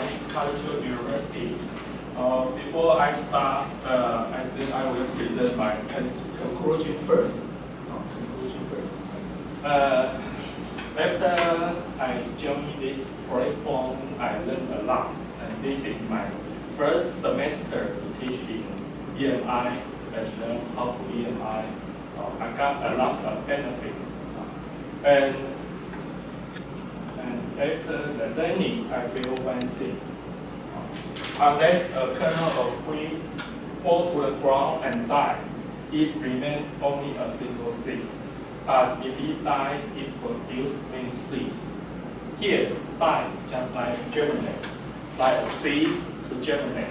Chinese Cultural University. Before I start, I think I will present my conclusion first. After I joined this platform, I learned a lot, and this is my first semester to teach in EMI and learn how to EMI. I got a lot of benefit. And after the learning, I feel one thing. Unless a kernel of wheat fall to the ground and die, it remains only a single seed. But if it dies, it produces many seeds. Here, die just like germinate, like a seed to germinate.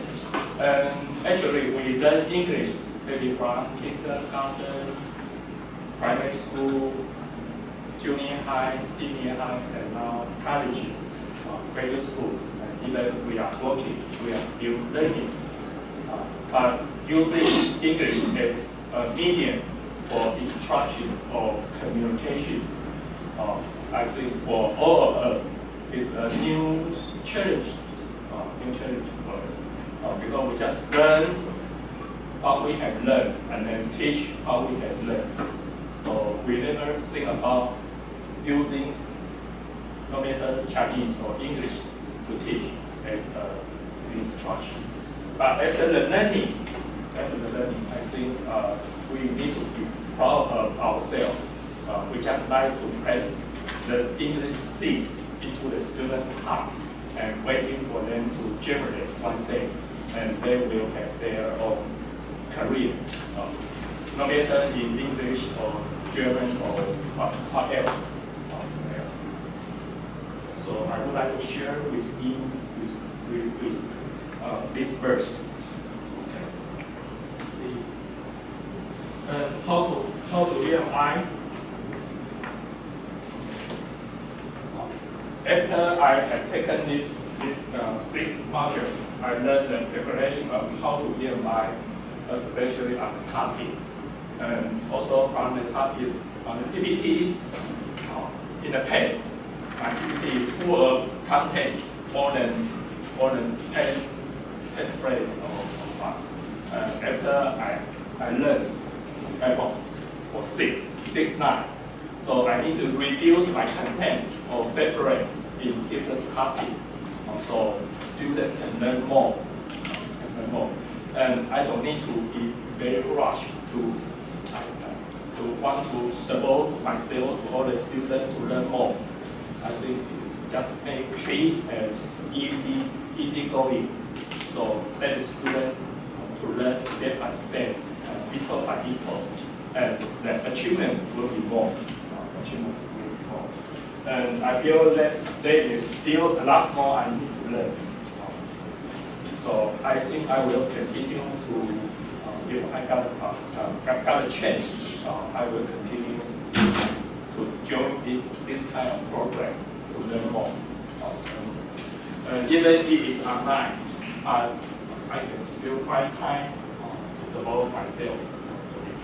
And actually, we learn English maybe from kindergarten, primary school, junior high, senior high, and now college, graduate school. And even we are working, we are still learning. But using English as a medium for instruction or communication, I think for all of us, is a new challenge for us. Because we just learn what we have learned and then teach what we have learned. So we never think about using no matter Chinese or English to teach as instruction. But after the learning, I think we need to be proud of ourselves. We just like to plant the English seeds into the students' heart and waiting for them to germinate one day, and they will have their own career. No matter in English or German or what else. So I would like to share with you this verse. Okay. Let's see. How to EMI? After I had taken these 6 modules, I learned the preparation of how to EMI, especially on the topic, and also from the topic on the PPTs. In the past, my PPT is full of contents, more than 10 phrases or what. After I learned, I was 6-9. So I need to reduce my content or separate in different topics, so students can learn more. And I don't need to be very rushed to want to devote myself to all the students to learn more. I think just make it clean and easy going. So let the student to learn step by step, little by little, and the achievement will be more. And I feel that there is still a lot more I need to learn. So I think I will continue to, if I got a chance, I will continue to join this kind of program to learn more. Even if it is online, I can still find time to devote myself to this.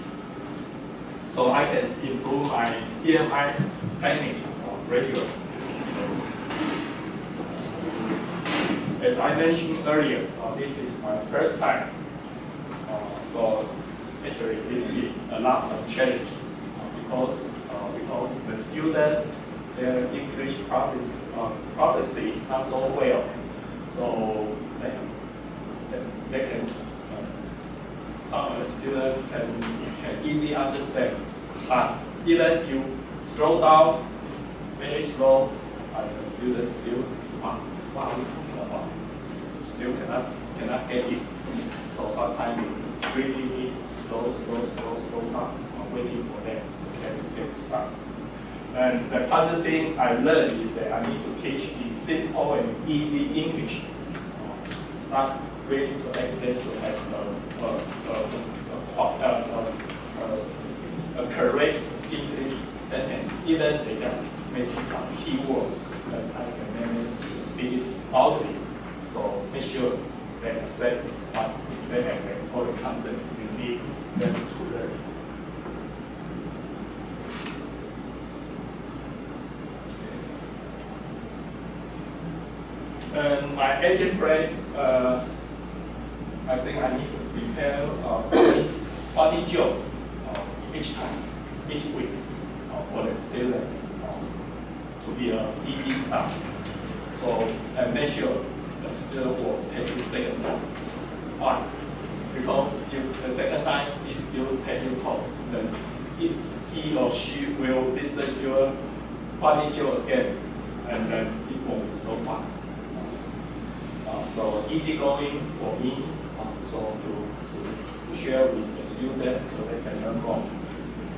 So I can improve my EMI techniques regularly. As I mentioned earlier, this is my first time. So actually this is a lot of challenge because the student, their English proficiency is not so well. So they can, some of the students can easily understand. But even you slow down, very slow, the students still, what are we talking about? Still cannot get it. So sometimes you really need to slow down, waiting for them to get started. And the other thing I learned is that I need to teach in simple and easy English, not really to extend to have a correct English sentence. Even they just making some keyword that I can manage to speak it loudly. So make sure they accept what they have all the concept you need them to learn. And my action place, I think I need to prepare 40 jokes each time, each week for the student to be an easy start. So I make sure the student will take the second time. Why? Because if the second time is still taking course, then he or she will listen to your funny joke again, and then it won't be so fun. So easygoing for me, so to share with the students so they can learn more.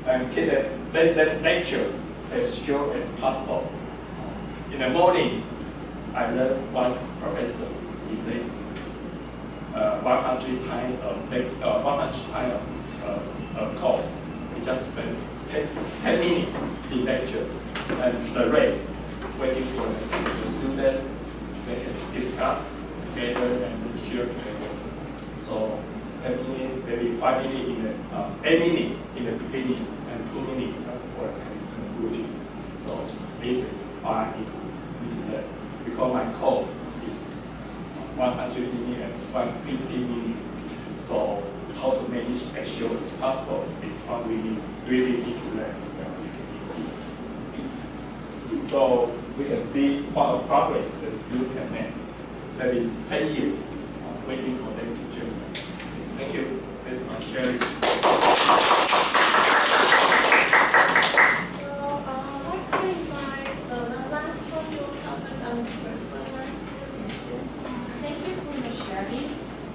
And keep the lesson lectures as short as possible. In the morning, I learned one professor, he said 100 times a course, we just spend 10 minutes in lecture, and the rest waiting for the student, they can discuss together and share together. So 10 minutes, maybe 5 minutes in the 8 minutes in the beginning and 2 minutes just for the conclusion. So this is why I need to do that, because my course is 100 minutes and 150 minutes. So how to manage as short as possible is what we really need to learn. So we can see what progress the student can make. Maybe 10 years waiting for them to join. Thank you. That's my sharing.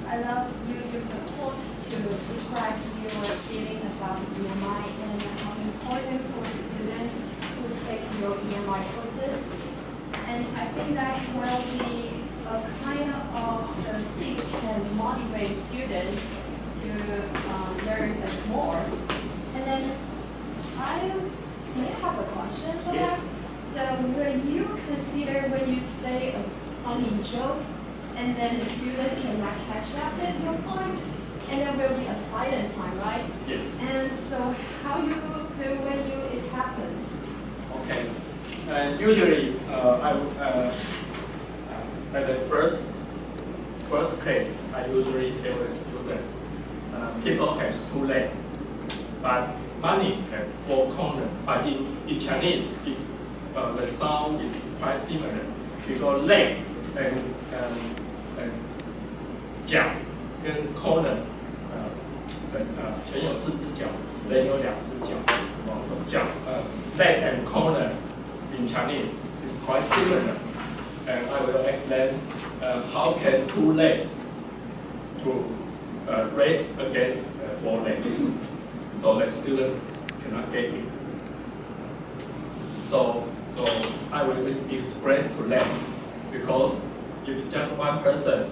I love you use the quote to describe your feeling about EMI and how important for the student to take your EMI courses. And I think that's will be a kind of seek and motivate students to learn more. And then I may have a question for that. So will you consider when you say a funny joke, and then the student cannot catch up at your point, and there will be a silent time, right? Yes. And so how you do when it happens? Okay. Usually, at the first class, I usually tell the student, people have 2 legs, but money have 4 corners. But in Chinese, the sound is quite similar, because leg and 脚跟 corner， 前有4只脚，人有2只脚，脚leg and corner in Chinese is quite similar, and I will explain how can 2 legs to raise against 4 legs, so that student cannot get it. So I will explain to them, because if just one person,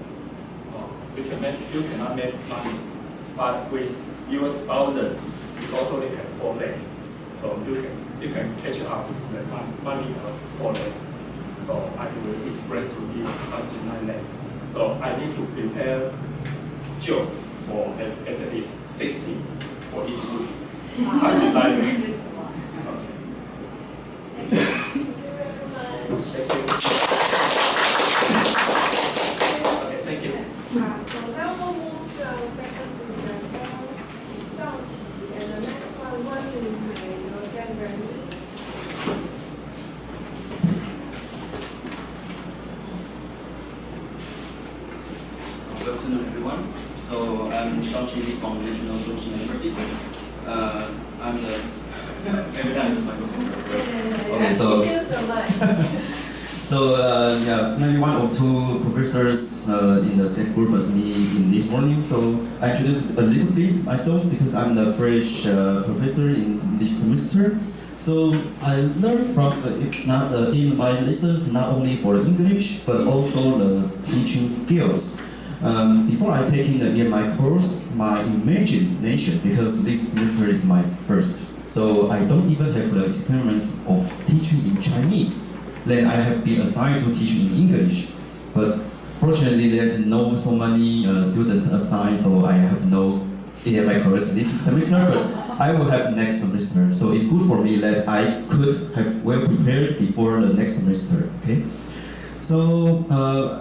you cannot make money. But with your spouse, you totally have 4 legs. So you can catch up with the money of 4 legs. So I will explain to you something like that. So I need to prepare joke for at least 60 for each week. Something like that. Thank you. Thank you. So now we'll move to our second presenter, Xiaoqi, and the next one, you'll get ready. Good afternoon, everyone. So I'm Xiaoqi from National Zhongxin University. I'm the every time it's my Okay, so here's the mic. So yeah, maybe 1 or 2 professors in the same group as me in this morning. So I introduce a little bit myself because I'm the fresh professor in this semester. So I learned from in my lessons not only for the English but also the teaching skills. Before I taking the EMI course, my imagination, because this semester is my first, so I don't even have the experience of teaching in Chinese. Then I have been assigned to teach in English, but fortunately there's no so many students assigned, so I have no EMI course this semester, but I will have next semester. So it's good for me that I could have well prepared before the next semester. Okay. So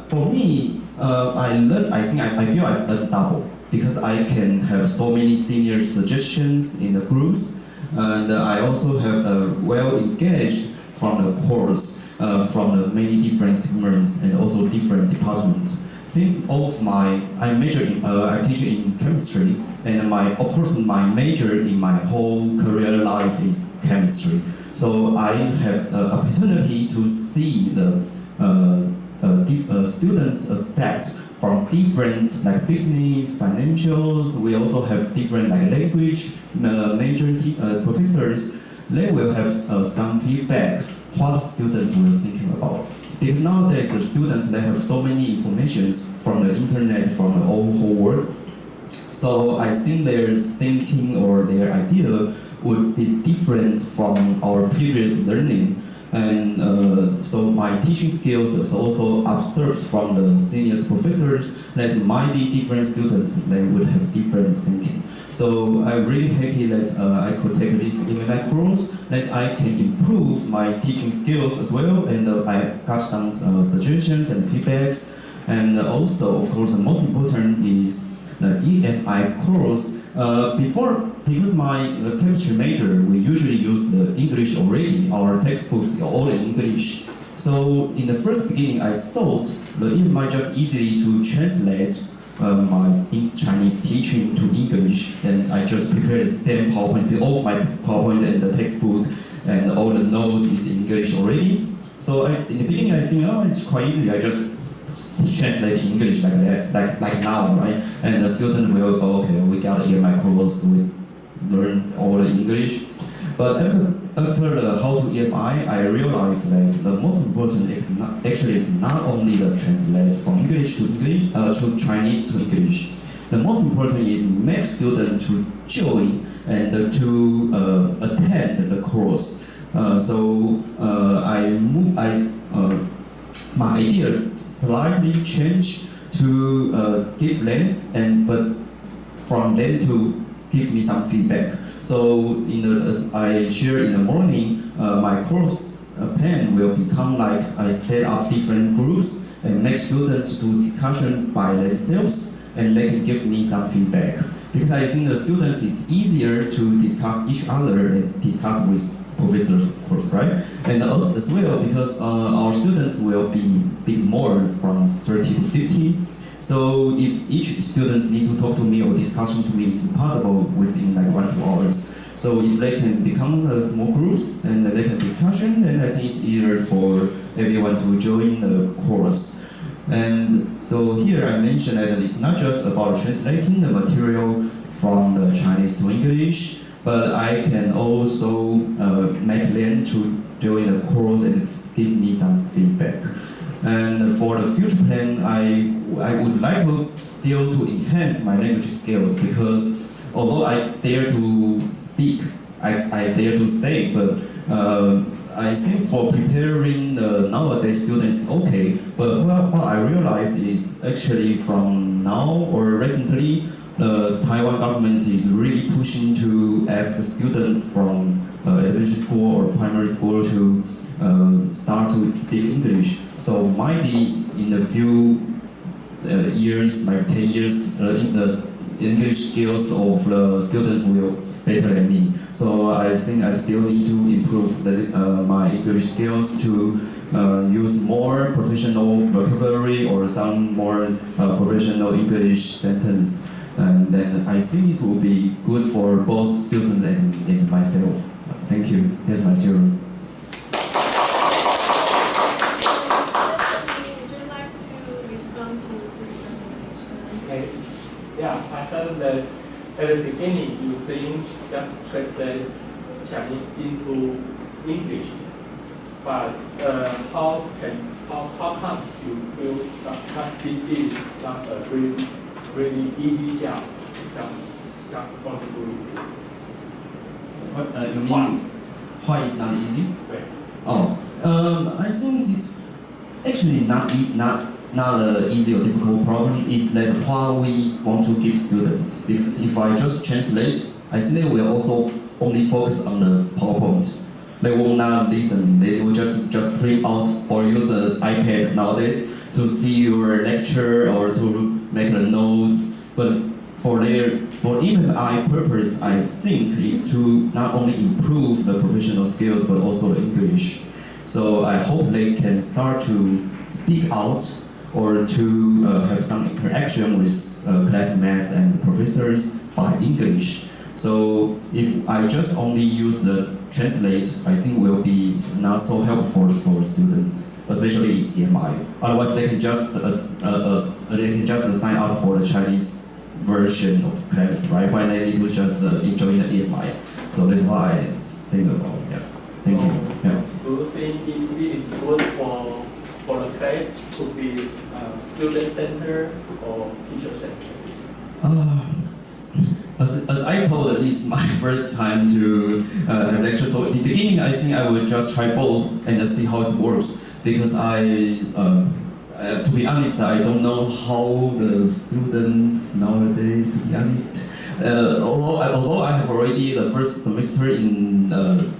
for me, I feel I've learned double because I can have so many senior suggestions in the groups, and I also have well engaged from the course from the many different departments and also different departments. Since I teach in chemistry, and of course my major in my whole career life is chemistry. So I have the opportunity to see the students' aspects from different like business, financials. We also have different like language major professors. They will have some feedback what students were thinking about. Because nowadays the students, they have so many informations from the internet, from the whole world. So I think their thinking or their idea would be different from our previous learning. And so my teaching skills is also observed from the senior professors that might be different students, they would have different thinking. So I'm really happy that I could take this EMI course, that I can improve my teaching skills as well, and I got some suggestions and feedbacks. And also, of course, the most important is the EMI course. Because my chemistry major, we usually use the English already. Our textbooks are all in English. So in the first beginning, I thought the EMI just easily to translate my Chinese teaching to English, and I just prepared the same PowerPoint, all of my PowerPoint and the textbook, and all the notes is in English already. So in the beginning, I think, oh, it's quite easy. I just translate English like that, like now, right? And the student will, okay, we got EMI course, we learn all the English. But after the how to EMI, I realized that the most important is not only the translate from English to Chinese to English. The most important is make students to join and to attend the course. My idea slightly changed to give them, but from them to give me some feedback. So as I share in the morning, my course plan will become like I set up different groups and make students do discussion by themselves, and they can give me some feedback. Because I think the students is easier to discuss each other than discuss with professors, of course, right? And also as well, because our students will be more from 30 to 50. So if each student needs to talk to me or discussion to me, it's impossible within like 1 to 2 hours. So if they can become small groups and they can discussion, then I think it's easier for everyone to join the course. And so here I mentioned that it's not just about translating the material from the Chinese to English, but I can also make them to join the course and give me some feedback. And for the future plan, I would like to still to enhance my language skills, because although I dare to speak, I dare to say, but I think for preparing the nowadays students, okay, but what I realize is actually from now or recently, the Taiwan government is really pushing to ask students from elementary school or primary school to start to speak English. So maybe in a few years, like 10 years, the English skills of the students will better than me. So I think I still need to improve my English skills to use more professional vocabulary or some more professional English sentence. And then I think this will be good for both students and myself. Thank you. Here's my theory. Would you like to respond to this presentation? Okay. Yeah, I heard that at the beginning you think just translate Chinese into English, but how come you feel that this is not a really easy job? Just want to do it. What you mean? Why it's not easy? Right. Oh, I think it's actually not an easy or difficult problem. It's that what we want to give students. Because if I just translate, I think they will also only focus on the PowerPoint. they will not listen. They will just print out or use the iPad nowadays to see your lecture or to make the notes. But for EMI purpose, I think is to not only improve the professional skills but also the English. So I hope they can start to speak out or to have some interaction with classmates and professors by English. So if I just only use the translate, I think will be not so helpful for students, especially EMI. Otherwise, they can just sign up for the Chinese version of class, right? Why they need to just join the EMI. So that's why I think about. Yeah. Thank you. Yeah. Do you think it is good for the class to be student center or teacher center? As I told, it's my first time to have lecture. So at the beginning, I think I will just try both and see how it works. Because to be honest, I don't know how the students nowadays. To be honest, although I have already the first semester in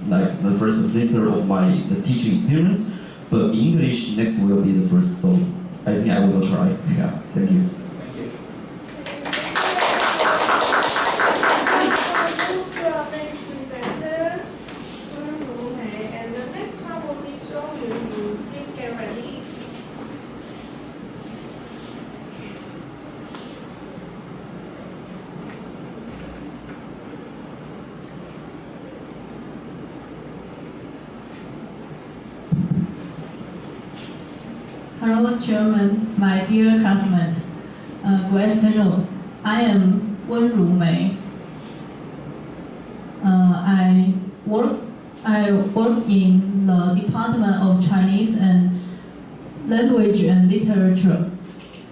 like the first semester of my teaching experience, but English next will be the first. So I think I will try. Yeah. Thank you. Hello, Chairman, my dear classmates. Good afternoon. I am Wen. I work in the Department of Chinese and Language and Literature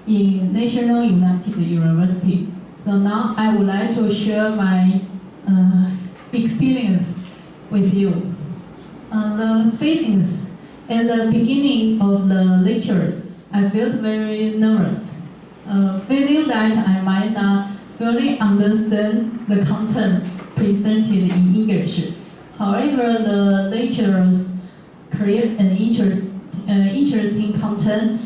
in National United University. So now I would like to share my experience with you. The feelings at the beginning of the lectures, I felt very nervous, feeling that I might not fully understand the content presented in English. However, the lectures create an interesting content,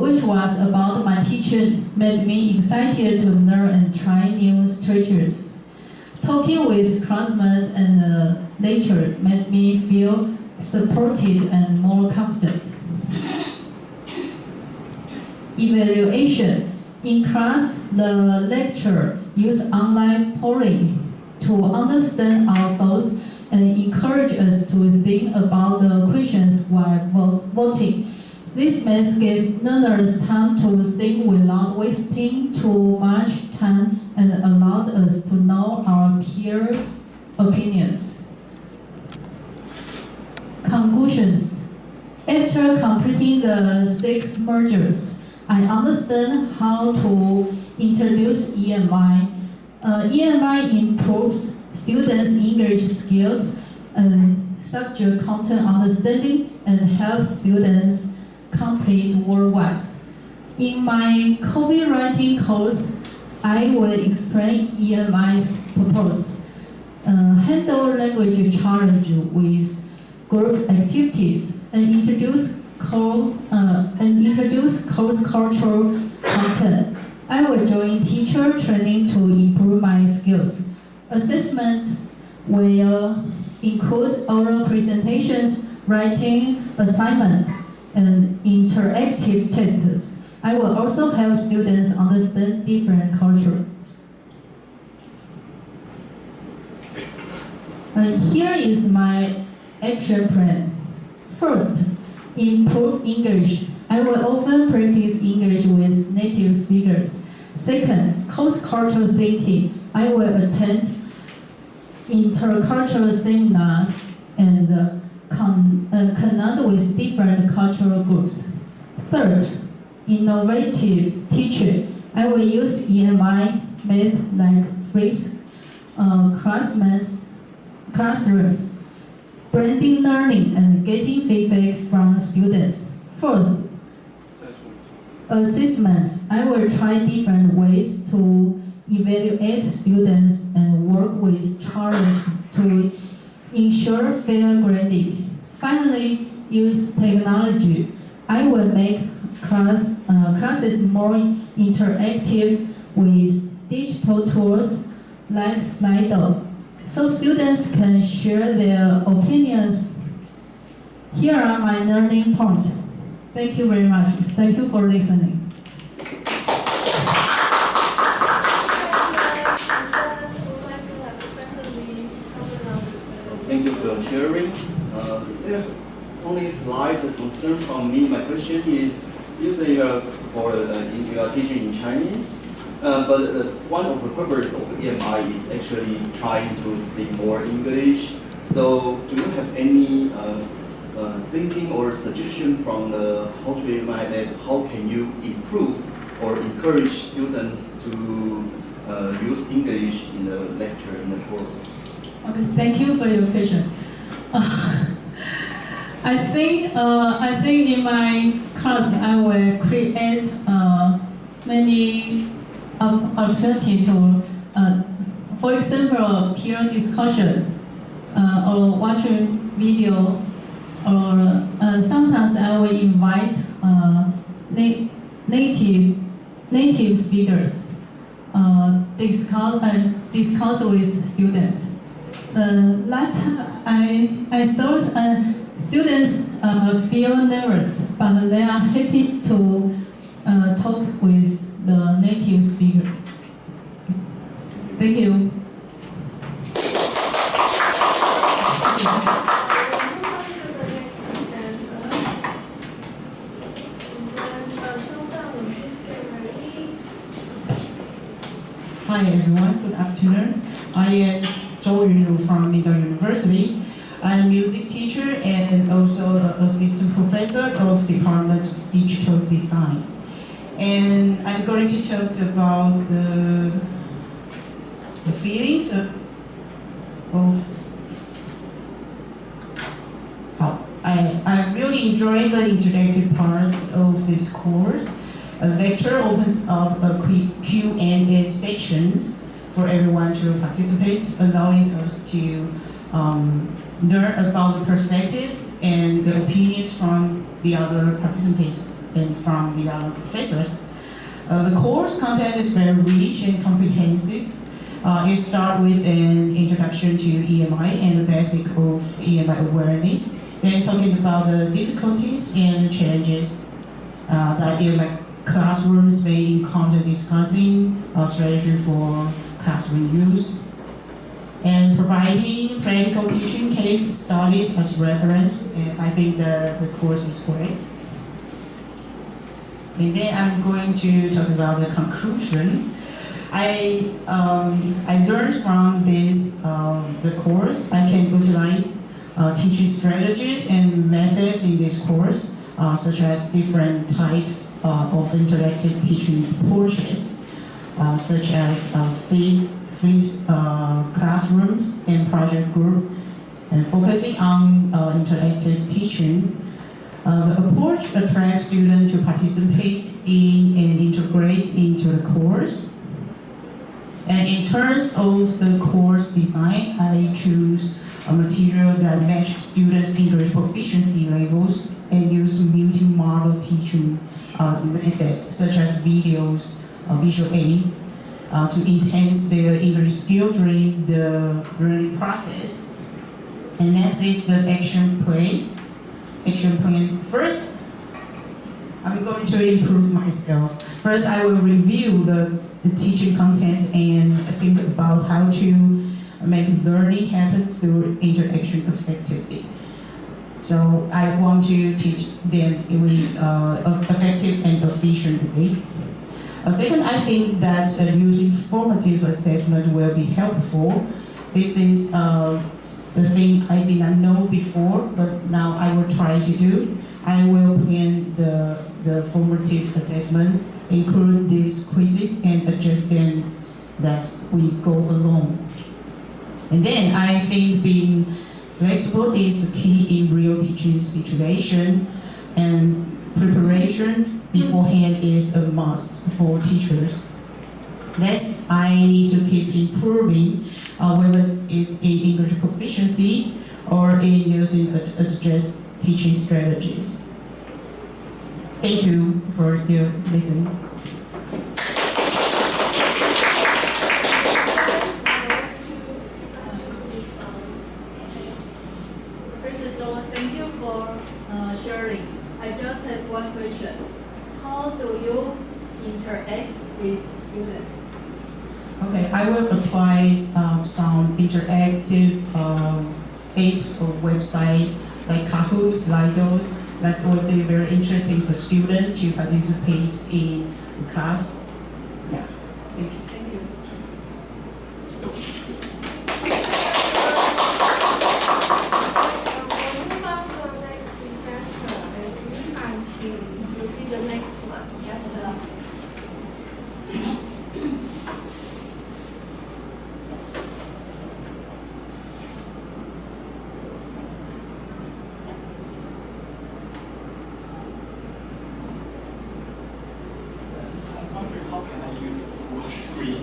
which was about my teacher, made me excited to learn and try new strategies. Talking with classmates and the lectures made me feel supported and more confident. Evaluation. In class, the lecturer used online polling to understand our thoughts and encourage us to think about the questions while voting. This means give learners time to think without wasting too much time and allowed us to know our peers' opinions. Conclusions. After completing the 6 modules, I understand how to introduce EMI. EMI improves students' English skills and subject content understanding and helps students complete worldwide. In my copywriting course, I will explain EMI's purpose, handle language challenge with group activities, and introduce cross-cultural content. I will join teacher training to improve my skills. Assessment will include oral presentations, writing assignments, and interactive tests. I will also help students understand different cultures. Here is my action plan. First, improve English. I will often practice English with native speakers. Second, cross-cultural thinking. I will attend intercultural seminars and connect with different cultural groups. Third, innovative teaching. I will use EMI methods like flipped classrooms, blending learning and getting feedback from students. Fourth, assessments. I will try different ways to evaluate students and work with challenge to ensure fair grading. Finally, use technology. I will make classes more interactive with digital tools like Slido, so students can share their opinions. Here are my learning points. Thank you very much. Thank you for listening. Thank you for sharing. There's only slight concern from me. My question is, you say you are teaching in Chinese, but one of the purpose of EMI is actually trying to speak more English. So do you have any thinking or suggestion from the how to EMI that how can you improve or encourage students to use English in the lecture, in the course? Okay, thank you for your question. I think in my class I will create many opportunities to, for example, peer discussion or watching video, or sometimes I will invite native speakers discuss with students. That I thought students feel nervous, but they are happy to talk with the native speakers. Thank you. Hi everyone, good afternoon. I am Zhou from Middle University. I'm a music teacher and also an assistant professor of Department of Digital Design. And I'm going to talk about the feelings of how I really enjoy the interactive part of this course. A lecture opens up a Q&A sections for everyone to participate, allowing us to learn about the perspective and the opinions from the other participants and from the other professors. The course content is very rich and comprehensive. It starts with an introduction to EMI and the basic of EMI awareness, then talking about the difficulties and the challenges that EMI classrooms may encounter, discussing a strategy for classroom use, and providing practical teaching case studies as reference. And I think the course is great. And then I'm going to talk about the conclusion. I learned from this the course. I can utilize teaching strategies and methods in this course, such as different types of interactive teaching approaches, such as flipped classrooms and project group, and focusing on interactive teaching. The approach attracts students to participate in and integrate into the course. And in terms of the course design, I choose a material that matches students' English proficiency levels and use multi-model teaching methods such as videos, visual aids, to enhance their English skill during the learning process. And next is the action plan. First, I'm going to improve myself. First, I will review the teaching content and think about how to make learning happen through interaction effectively. So I want to teach them with effective and efficient way. Second, I think that using formative assessment will be helpful. This is the thing I did not know before, but now I will try to do. I will plan the formative assessment, include these quizzes, and adjust them as we go along. And then I think being flexible is the key in real teaching situation, and preparation beforehand is a must for teachers. Next, I need to keep improving, whether it's in English proficiency or in using adjust teaching strategies. Thank you for your listening. Professor Zhou, thank you for sharing. I just have one question. How do you interact with students? Okay, I will apply some interactive apps or website like Kahoot, Slidos, that would be very interesting for students to participate in class. Yeah, thank you. Thank you. We'll move on to our next presenter, and Emi will be the next one. I'm wondering how can I use full screen?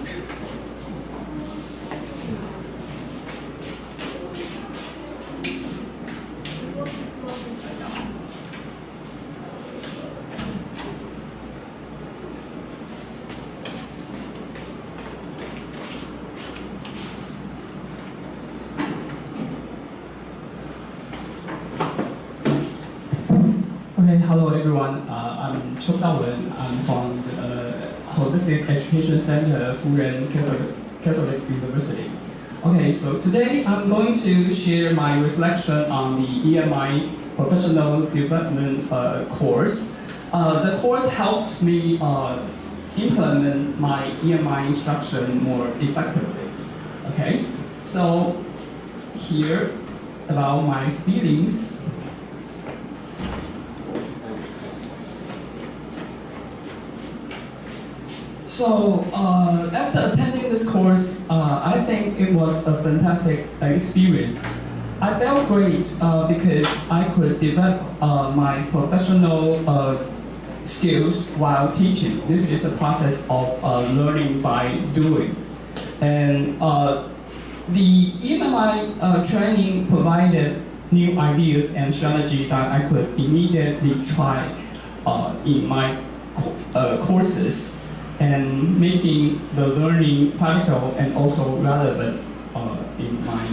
Okay, hello everyone. I'm Chok Da-wen. I'm from the Holistic Education Center, Furen Catholic University. Okay, so today I'm going to share my reflection on the EMI Professional Development course. The course helps me implement my EMI instruction more effectively. Okay, so here about my feelings. So after attending this course, I think it was a fantastic experience. I felt great because I could develop my professional skills while teaching. This is a process of learning by doing. And the EMI training provided new ideas and strategy that I could immediately try in my courses, and making the learning practical and also relevant in my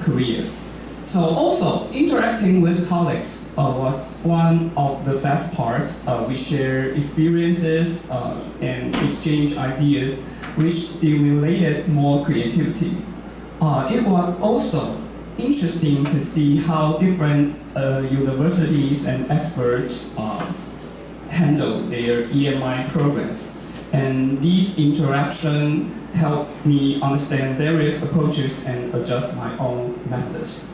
career. So also, interacting with colleagues was one of the best parts. We share experiences and exchange ideas, which stimulated more creativity. It was also interesting to see how different universities and experts handle their EMI programs. And these interactions help me understand various approaches and adjust my own methods.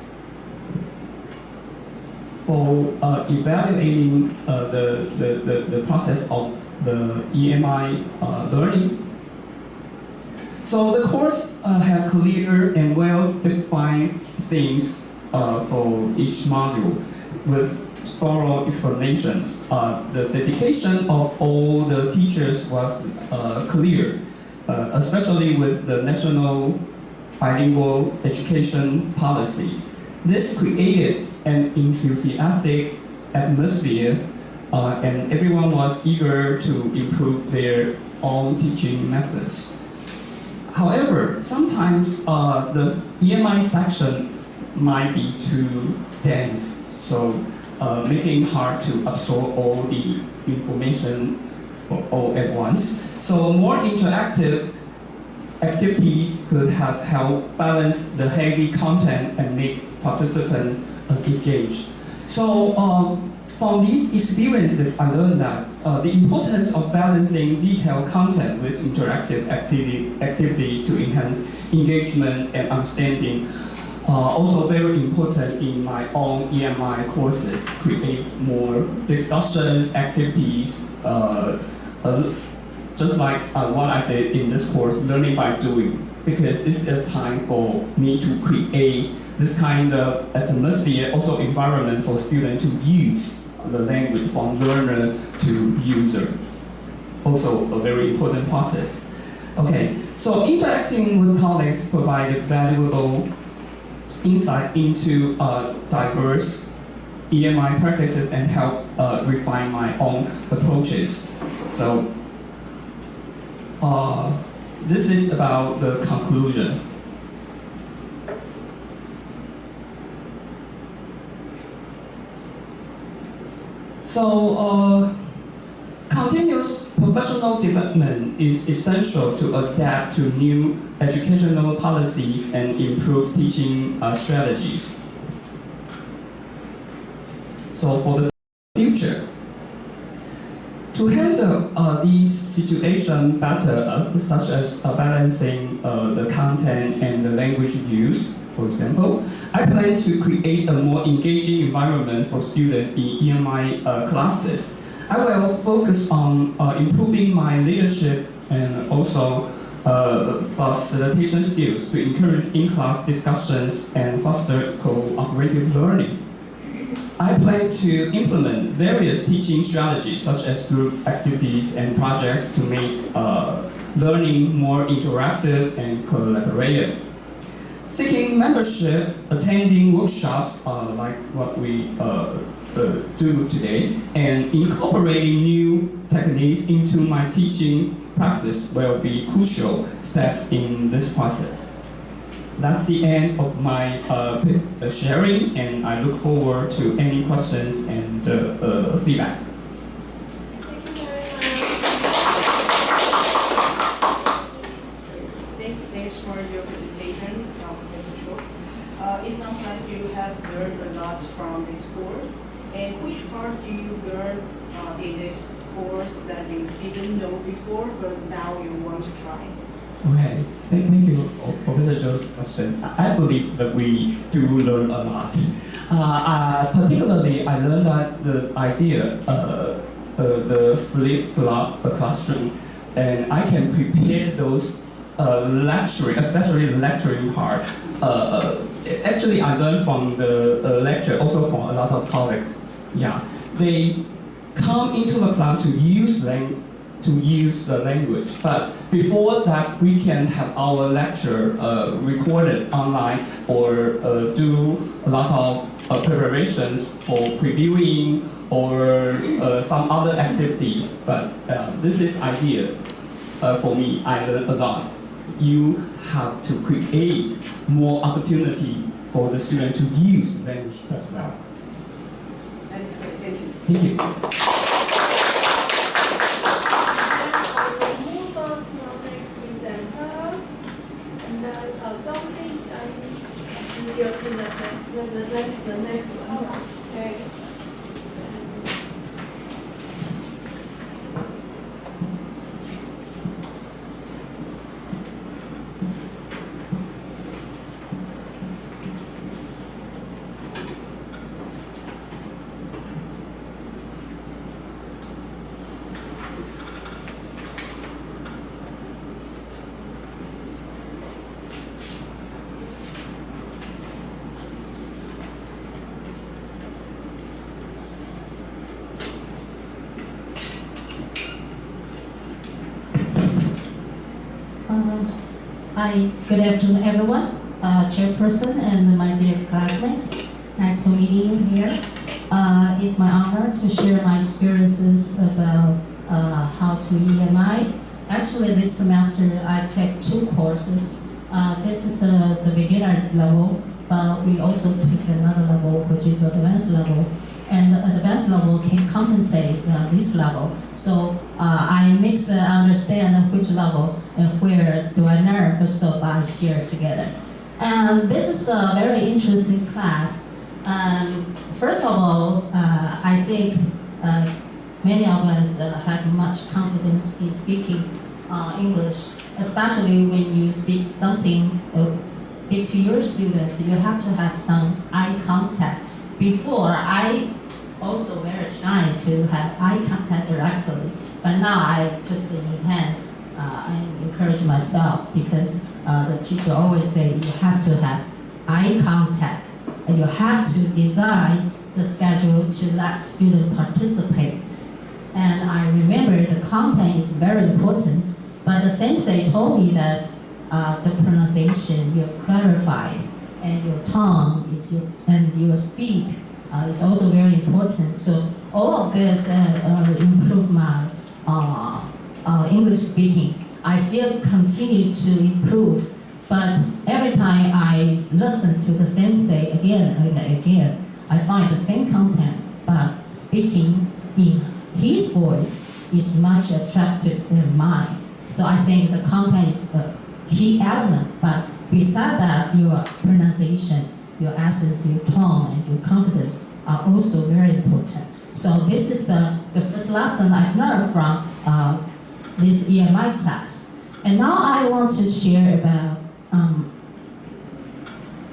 For evaluating the process of the EMI learning, so the course had clear and well-defined themes for each module with thorough explanations. The dedication of all the teachers was clear, especially with the national bilingual education policy. This created an enthusiastic atmosphere, and everyone was eager to improve their own teaching methods. However, sometimes the EMI section might be too dense, so making it hard to absorb all the information all at once. So more interactive activities could have helped balance the heavy content and make participants engaged. So from these experiences, I learned that the importance of balancing detailed content with interactive activities to enhance engagement and understanding. Also very important in my own EMI courses, create more discussions, activities, just like what I did in this course, learning by doing, because this is a time for me to create this kind of atmosphere, also environment for students to use the language from learner to user. Also a very important process. Okay, so interacting with colleagues provided valuable insight into diverse EMI practices and help refine my own approaches. So this is about the conclusion. So continuous professional development is essential to adapt to new educational policies and improve teaching strategies. So for the future, to handle these situations better, such as balancing the content and the language use, for example, I plan to create a more engaging environment for students in EMI classes. I will focus on improving my leadership and also facilitation skills to encourage in-class discussions and foster cooperative learning. I plan to implement various teaching strategies such as group activities and projects to make learning more interactive and collaborative. Seeking membership, attending workshops like what we do today, and incorporating new techniques into my teaching practice will be crucial steps in this process. That's the end of my sharing, and I look forward to any questions and feedback. Thanks for your presentation, Professor Cho. It sounds like you have learned a lot from this course. And which part do you learn in this course that you didn't know before, but now you want to try? Okay, thank you for Professor Joe's question. I believe that we do learn a lot. Particularly, I learned that the idea, the flip-flop classroom, and I can prepare those lecturing, especially the lecturing part. Actually, I learned from the lecture, also from a lot of colleagues. Yeah, they come into the class to use the language. But before that, we can have our lecture recorded online or do a lot of preparations for previewing or some other activities. But this is idea for me. I learned a lot. You have to create more opportunity for the student to use language as well. That is great. Thank you. Thank you. We'll move on to our next presenter, and then Zhongxing and the next one. Okay. Hi, good afternoon, everyone. Chairperson and my dear classmates, nice to meet you here. It's my honor to share my experiences about how to EMI. Actually, this semester I take 2 courses. This is the beginner level, but we also take another level, which is advanced level. And the advanced level can compensate this level. So I mix understand which level and where do I learn, but so I share together. And this is a very interesting class. First of all, I think many of us have much confidence in speaking English, especially when you speak something, speak to your students, you have to have some eye contact. Before, I also very shy to have eye contact directly, but now I just enhance and encourage myself because the teacher always say you have to have eye contact and you have to design the schedule to let students participate. And I remember the content is very important, but the sensei told me that the pronunciation you clarified and your tongue and your speed is also very important. So all of this improve my English speaking. I still continue to improve, but every time I listen to the same say again and again, I find the same content, but speaking in his voice is much attractive than mine. So I think the content is the key element, but beside that, your pronunciation, your accents, your tone, and your confidence are also very important. So this is the first lesson I learned from this EMI class. And now I want to share about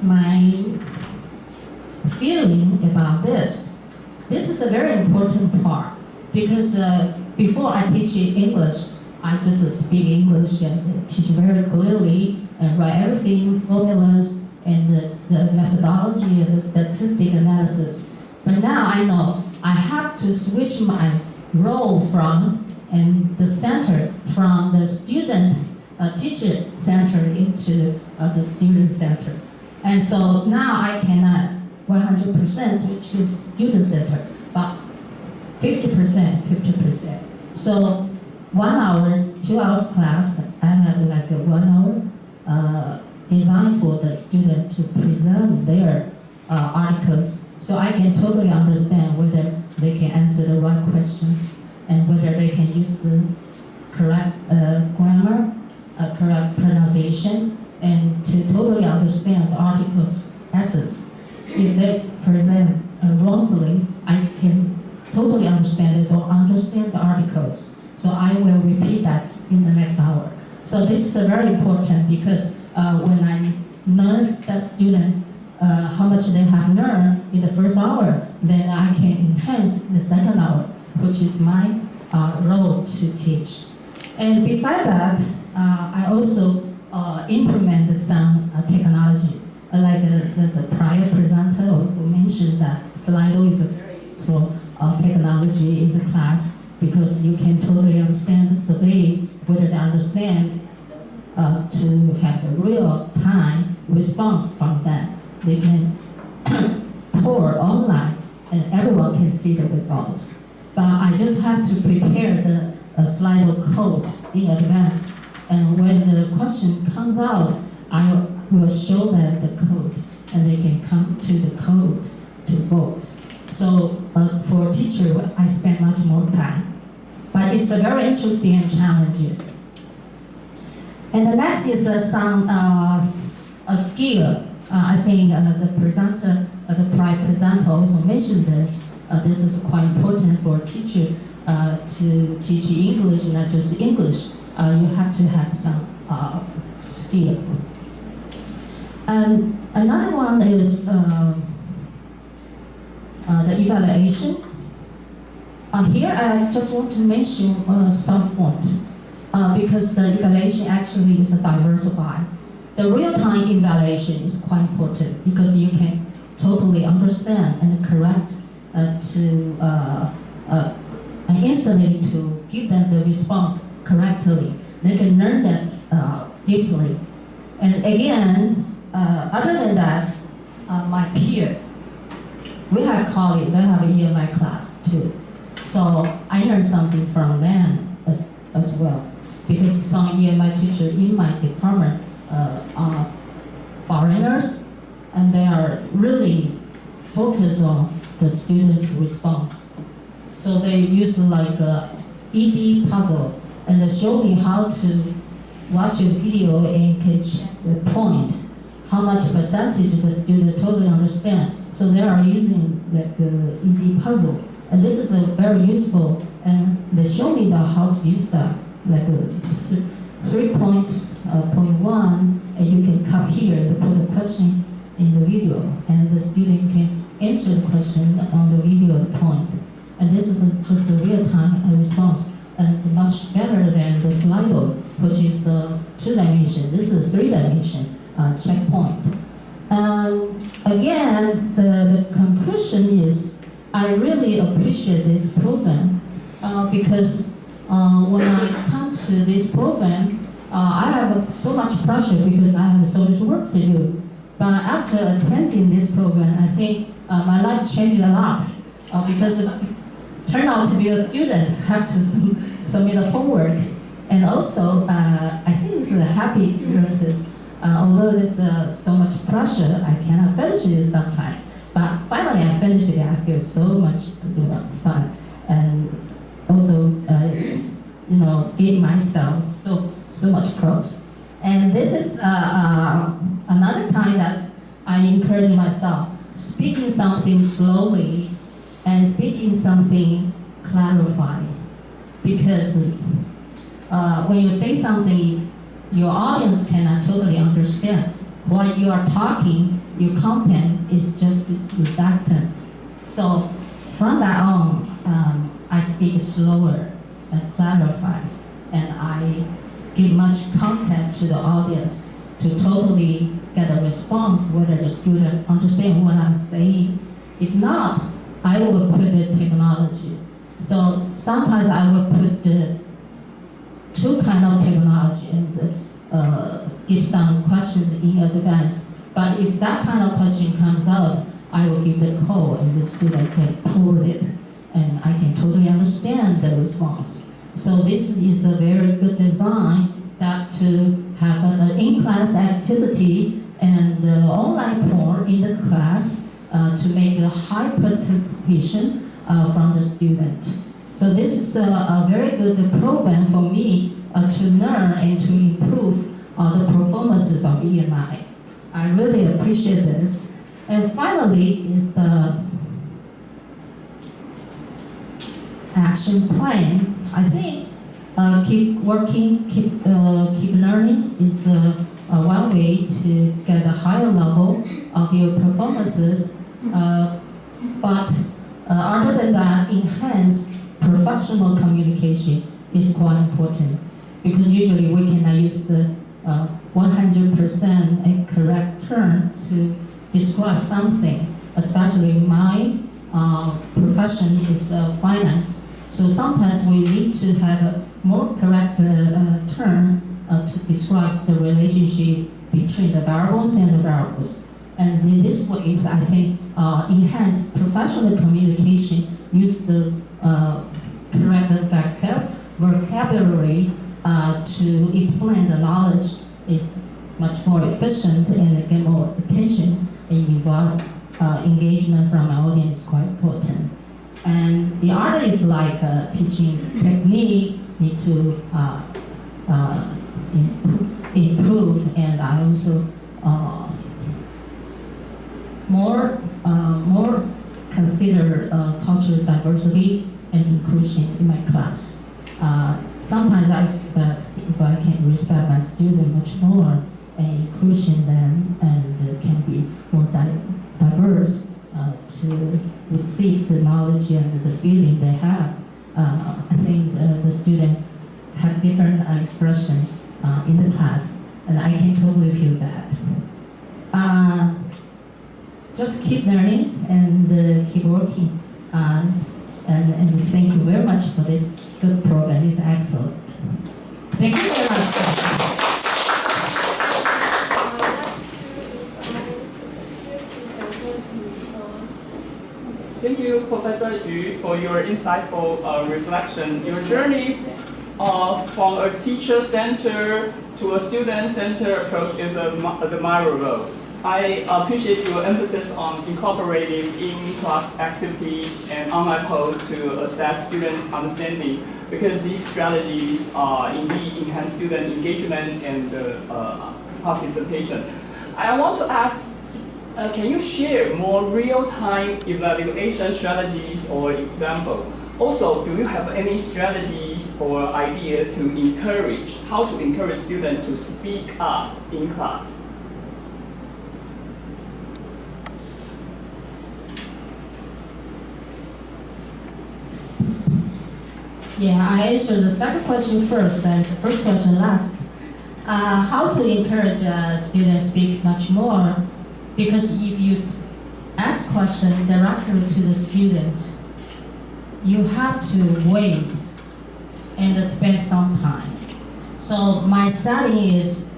my feeling about this. This is a very important part because before I teach English, I just speak English and teach very clearly and write everything, formulas, and the methodology and the statistic analysis. But now I know I have to switch my role from and the center from the student teacher center into the student center. And so now I cannot 100% switch to student center, but 50%. So 1 hour, 2 hours class, I have like a 1 hour designed for the student to present their articles, so I can totally understand whether they can answer the right questions and whether they can use the correct grammar, correct pronunciation, and to totally understand the article's essence. If they present wrongfully, I can totally understand they don't understand the articles. So I will repeat that in the next hour. So this is very important because when I learn that student how much they have learned in the first hour, then I can enhance the second hour, which is my role to teach. And beside that, I also implement some technology. Like the prior presenter who mentioned that Slido is a very useful technology in the class because you can totally understand the survey, whether they understand to have a real-time response from them. They can pour online and everyone can see the results. But I just have to prepare the Slido code in advance. And when the question comes out, I will show them the code and they can come to the code to vote. So for a teacher, I spend much more time. But it's a very interesting and challenging. And the next is some a skill. I think the presenter, the prior presenter also mentioned this. This is quite important for a teacher to teach English, not just English. You have to have some skill. And another one is the evaluation. Here I just want to mention some points because the evaluation actually is diversified. The real-time evaluation is quite important because you can totally understand and correct and instantly to give them the response correctly. They can learn that deeply. And again, other than that, my peer, we have colleagues, they have an EMI class too. So I learned something from them as well. Because some EMI teachers in my department are foreigners, and they are really focused on the students' response. So they use like a ED puzzle, and they show me how to watch a video and can check the point, how much percentage the student totally understand. So they are using like the ED puzzle, and this is a very useful. And they show me how to use that, like 3.1, and you can come here and put a question in the video, and the student can answer the question on the video at the point. And this is just a real-time response, and much better than the Slido, which is 2-dimension. This is 3-dimension checkpoint. Again, the conclusion is I really appreciate this program because when I come to this program, I have so much pressure because I have so much work to do. But after attending this program, I think my life changed a lot because it turned out to be a student, have to submit a homework. And also, I think it's a happy experiences. Although there's so much pressure, I cannot finish it sometimes. But finally, I finished it. I feel so much fun, and also, give myself so much pros. And this is another time that I encourage myself, speaking something slowly and speaking something clarified. Because when you say something, your audience cannot totally understand. While you are talking, your content is just redundant. So from that on, I speak slower and clarify, and I give much content to the audience to totally get a response whether the student understand what I'm saying. If not, I will put the technology. So sometimes I will put the two kind of technology and give some questions in advance. But if that kind of question comes out, I will give the code and the student can pull it, and I can totally understand the response. So this is a very good design that to have an in-class activity and online part in the class to make a high participation from the student. So this is a very good program for me to learn and to improve the performances of EMI. I really appreciate this. And finally is the action plan. I think keep working, keep learning is one way to get a higher level of your performances. But other than that, enhance professional communication is quite important, because usually we cannot use the 100% correct term to describe something. Especially my profession is finance. So sometimes we need to have a more correct term to describe the relationship between the variables and the variables. And in this way, I think enhance professional communication, use the correct vocabulary to explain the knowledge is much more efficient and get more attention and involve engagement from my audience is quite important. And the other is like teaching technique need to improve, and I also more consider cultural diversity and inclusion in my class. Sometimes I feel that if I can respect my student much more and inclusion them, and can be more diverse to receive the knowledge and the feeling they have, I think the student have different expression in the class, and I can totally feel that. Just keep learning and keep working, and thank you very much for this good program. It's excellent. Thank you very much. Thank you, Professor Yu, for your insightful reflection. Your journey from a teacher-centered to a student-centered approach is admirable. I appreciate your emphasis on incorporating in-class activities and online polls to assess student understanding, because these strategies indeed enhance student engagement and participation. I want to ask, can you share more real-time evaluation strategies or example? Also, do you have any strategies or ideas to encourage, how to encourage students to speak up in class? Yeah, I answered the second question first and the first question last. How to encourage students to speak much more? Because if you ask questions directly to the student, you have to wait and spend some time. So my setting is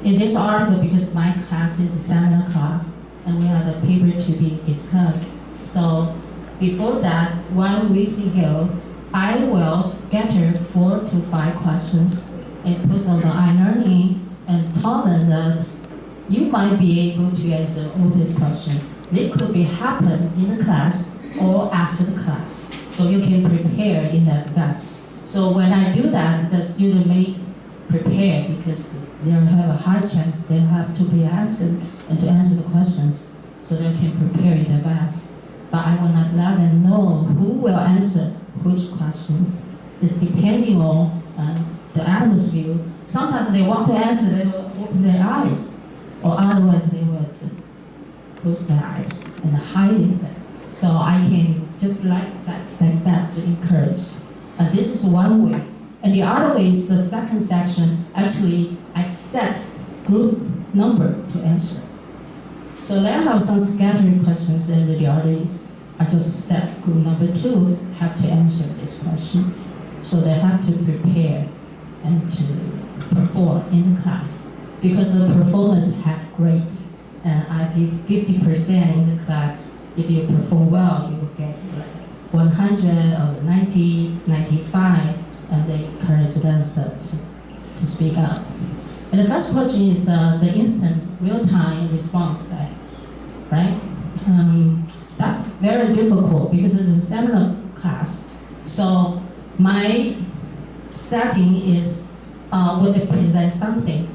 in this article, because my class is a seminar class, and we have a paper to be discussed. So before that, 1 week ago, I will scatter 4 to 5 questions and put on the iLearning and tell them that you might be able to answer all these questions. They could be happen in the class or after the class. So you can prepare in advance. So when I do that, the student may prepare because they have a high chance they have to be asked and to answer the questions. So they can prepare in advance. But I will not let them know who will answer which questions. It's depending on the atmosphere. Sometimes they want to answer, they will open their eyes, or otherwise they will close their eyes and hide it. So I can just like that to encourage. And this is one way. And the other way is the second section. Actually, I set group number to answer. So they have some scattered questions, and the others I just set group number 2 have to answer these questions. So they have to prepare and to perform in the class. Because the performance have great, and I give 50% in the class. If you perform well, you will get like 100 or 90, 95, and they encourage themselves to speak up. And the first question is the instant, real-time response, right? That's very difficult because it's a seminar class. So my setting is when they present something,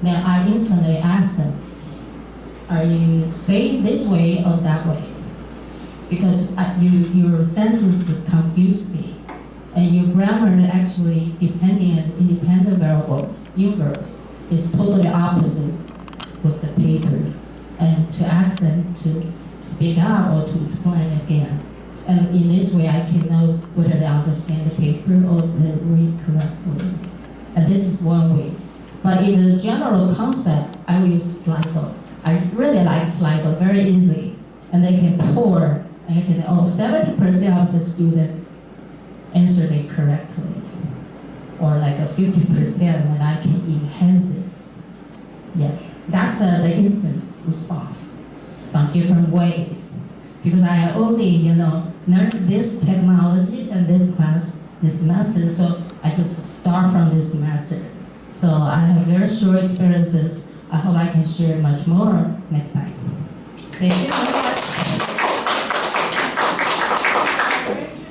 then I instantly ask them, are you saying this way or that way? Because your sentences confuse me. And your grammar actually, depending on independent variable, inverse, is totally opposite with the paper. And to ask them to speak up or to explain again. And in this way, I can know whether they understand the paper or they read correctly. And this is one way. But in the general concept, I will use Slido. I really like Slido, very easy. And they can pour, and I can, 70% of the student answered it correctly. Or like a 50%, and I can enhance it. Yeah, that's the instance response from different ways. Because I only, learned this technology and this class this semester, so I just start from this semester. So I have very short experiences. I hope I can share much more next time. Thank you very much.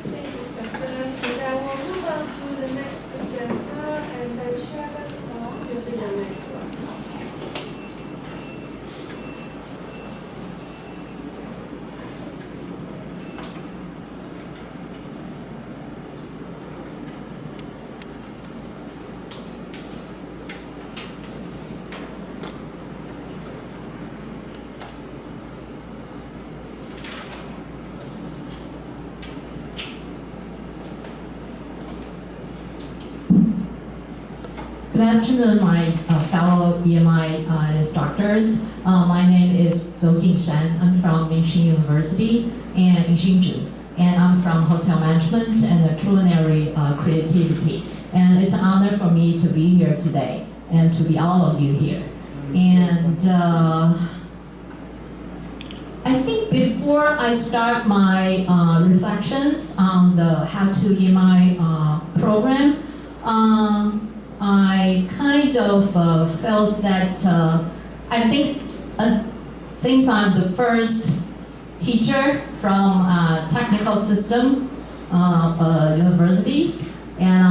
Very interesting discussion, and I will move on to the next presenter, and then share the song will be the next one. Good afternoon, my fellow EMI instructors. My name is Zhou Jingshan. I'm from Minxin University and in Hsinchu. And I'm from hotel management and culinary creativity. And it's an honor for me to be here today and to be all of you here. And I think before I start my reflections on the How to EMI program, I kind of felt that I think since I'm the first teacher from technical system universities, and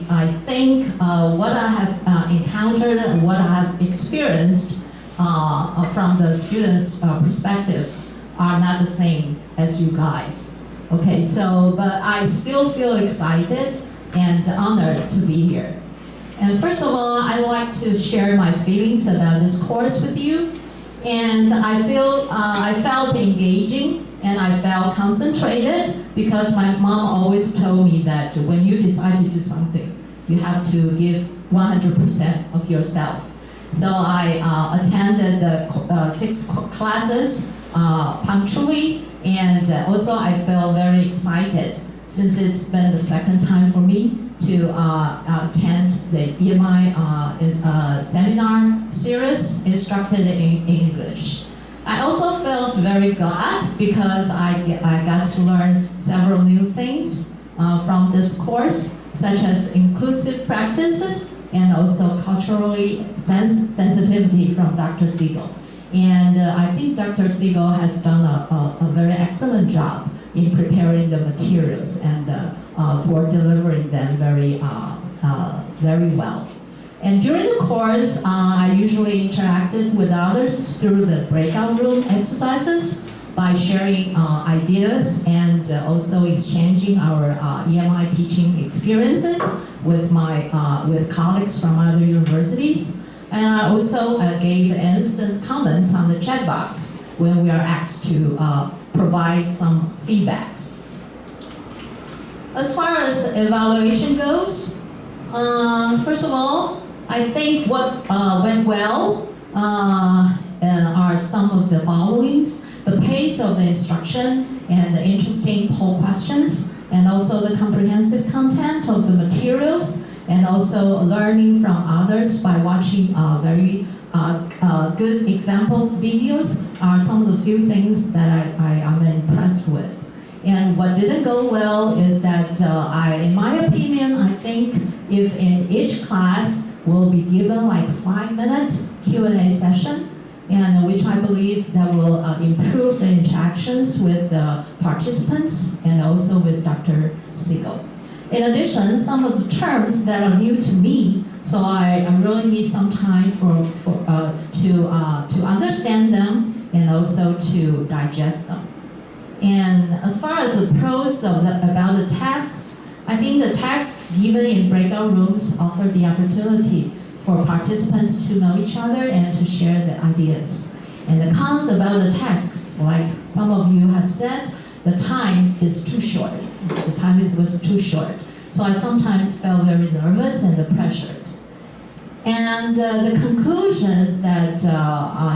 I think what I have encountered and what I have experienced from the students' perspectives are not the same as you guys. Okay, so, but I still feel excited and honored to be here. And first of all, I'd like to share my feelings about this course with you. And I felt engaging and I felt concentrated because my mom always told me that when you decide to do something, you have to give 100% of yourself. So I attended the 6 classes punctually, and also I felt very excited since it's been the second time for me to attend the EMI seminar series instructed in English. I also felt very glad because I got to learn several new things from this course, such as inclusive practices and also culturally sensitivity from Dr. Siegel. And I think Dr. Siegel has done a very excellent job in preparing the materials and for delivering them very well. And during the course, I usually interacted with others through the breakout room exercises by sharing ideas and also exchanging our EMI teaching experiences with colleagues from other universities. And I also gave instant comments on the chat box when we are asked to provide some feedbacks. As far as evaluation goes, first of all, I think what went well are some of the followings: the pace of the instruction and the interesting poll questions, and also the comprehensive content of the materials, and also learning from others by watching very good examples videos are some of the few things that I am impressed with. And what didn't go well is that in my opinion, I think if in each class will be given like 5-minute Q&A session, and which I believe that will improve the interactions with the participants and also with Dr. Siegel. In addition, some of the terms that are new to me, so I really need some time to understand them and also to digest them. And as far as the pros about the tasks, I think the tasks given in breakout rooms offer the opportunity for participants to know each other and to share their ideas. And the cons about the tasks, like some of you have said, the time is too short. The time was too short. So I sometimes felt very nervous and pressured. And the conclusion is that,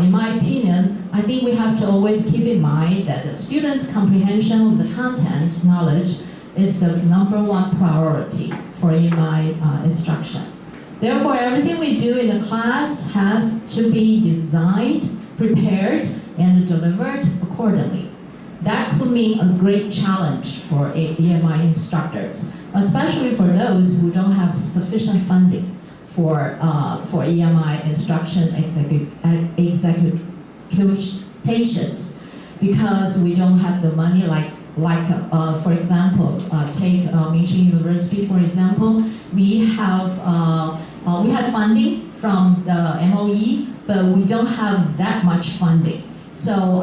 in my opinion, I think we have to always keep in mind that the students' comprehension of the content knowledge is the #1 priority for EMI instruction. Therefore, everything we do in the class has to be designed, prepared, and delivered accordingly. That could mean a great challenge for EMI instructors, especially for those who don't have sufficient funding for EMI instruction executations, because we don't have the money for example, take Michigan University, for example. We have funding from the MOE, but we don't have that much funding. So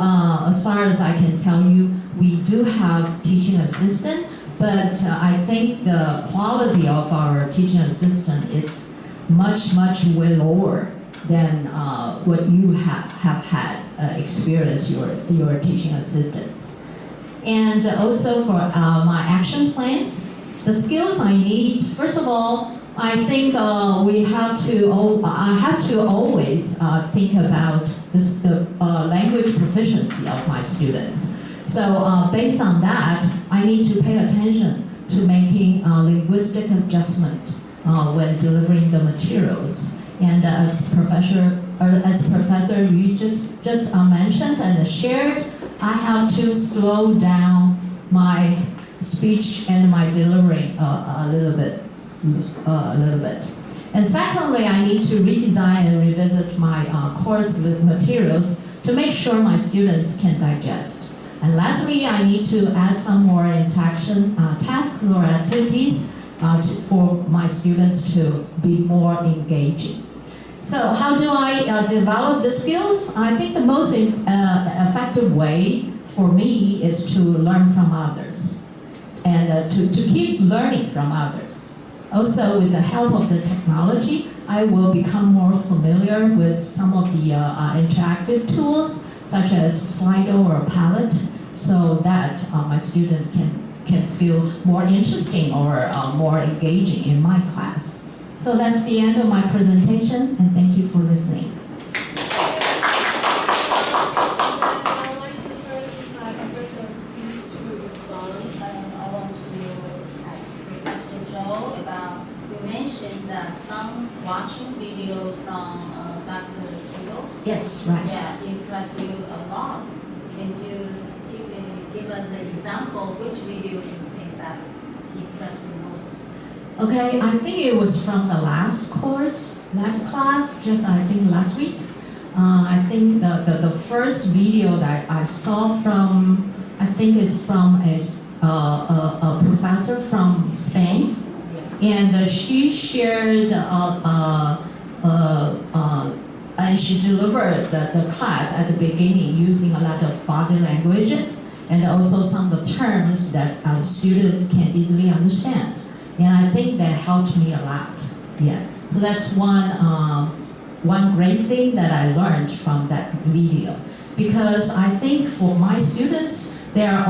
as far as I can tell you, we do have teaching assistant, but I think the quality of our teaching assistant is much way lower than what you have had experience your teaching assistants. And also for my action plans, the skills I need, first of all, I think I have to always think about the language proficiency of my students. So based on that, I need to pay attention to making linguistic adjustment when delivering the materials. And as Professor Yu just mentioned and shared, I have to slow down my speech and my delivery a little bit. And secondly, I need to redesign and revisit my course materials to make sure my students can digest. And lastly, I need to add some more interaction tasks or activities for my students to be more engaging. So how do I develop the skills? I think the most effective way for me is to learn from others and to keep learning from others. Also, with the help of the technology, I will become more familiar with some of the interactive tools, such as Slido or Palette, so that my students can feel more interesting or more engaging in my class. So that's the end of my presentation, and thank you for listening. I'd like to first invite Professor Yu to respond. I want to know mentioned that some watching videos from Dr. Siegel. Yes, right. Yeah, impressed you a lot. Can you give us an example which video you think that impressed you most? Okay, I think it was from the last class, just I think last week. I think the first video that I saw from, I think is from a professor from Spain, and she shared and she delivered the class at the beginning using a lot of body languages and also some of the terms that a student can easily understand. And I think that helped me a lot. Yeah. So that's one great thing that I learned from that video. Because I think for my students, they are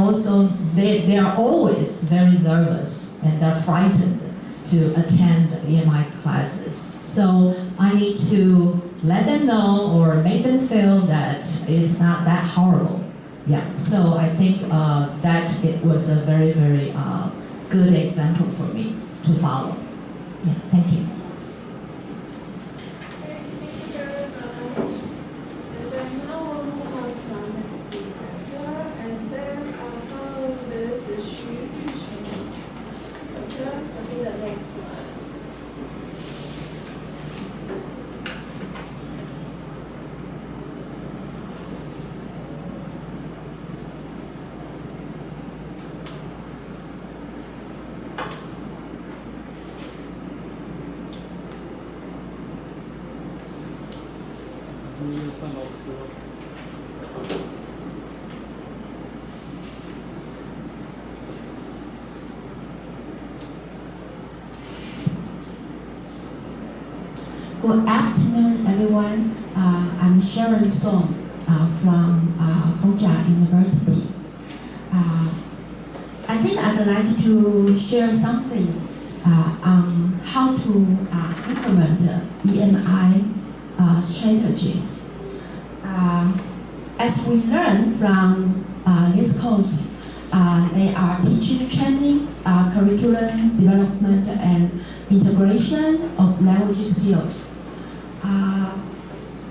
always very nervous and they're frightened to attend EMI classes. So I need to let them know or make them feel that it's not that horrible. Yeah. So I think that it was a very, very good example for me to follow. Yeah, thank you. Thank you very much. And then now we'll move on to our next presenter, and then following this is Xu Yucheng. So I'll be the next one. Good afternoon, everyone. I'm Sharon Song from Foggia University. I think I'd like to share something on how to implement EMI strategies. As we learn from this course, they are teaching training, curriculum development, and integration of language skills.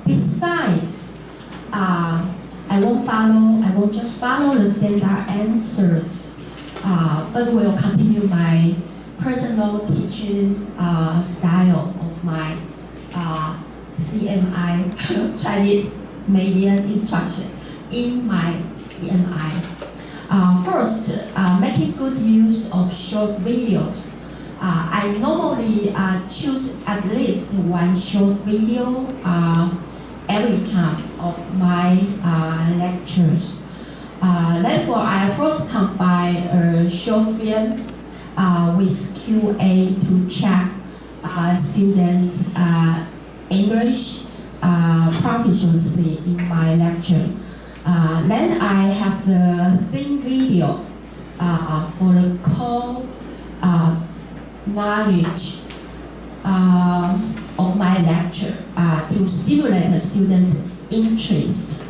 Besides, I won't just follow the standard answers, but will continue my personal teaching style of my CMI Chinese medium instruction in my EMI. First, making good use of short videos. I normally choose at least one short video every time of my lectures. Therefore, I first combine a short film with QA to check students' English proficiency in my lecture. Then I have the thin video for the core knowledge of my lecture to stimulate the students' interest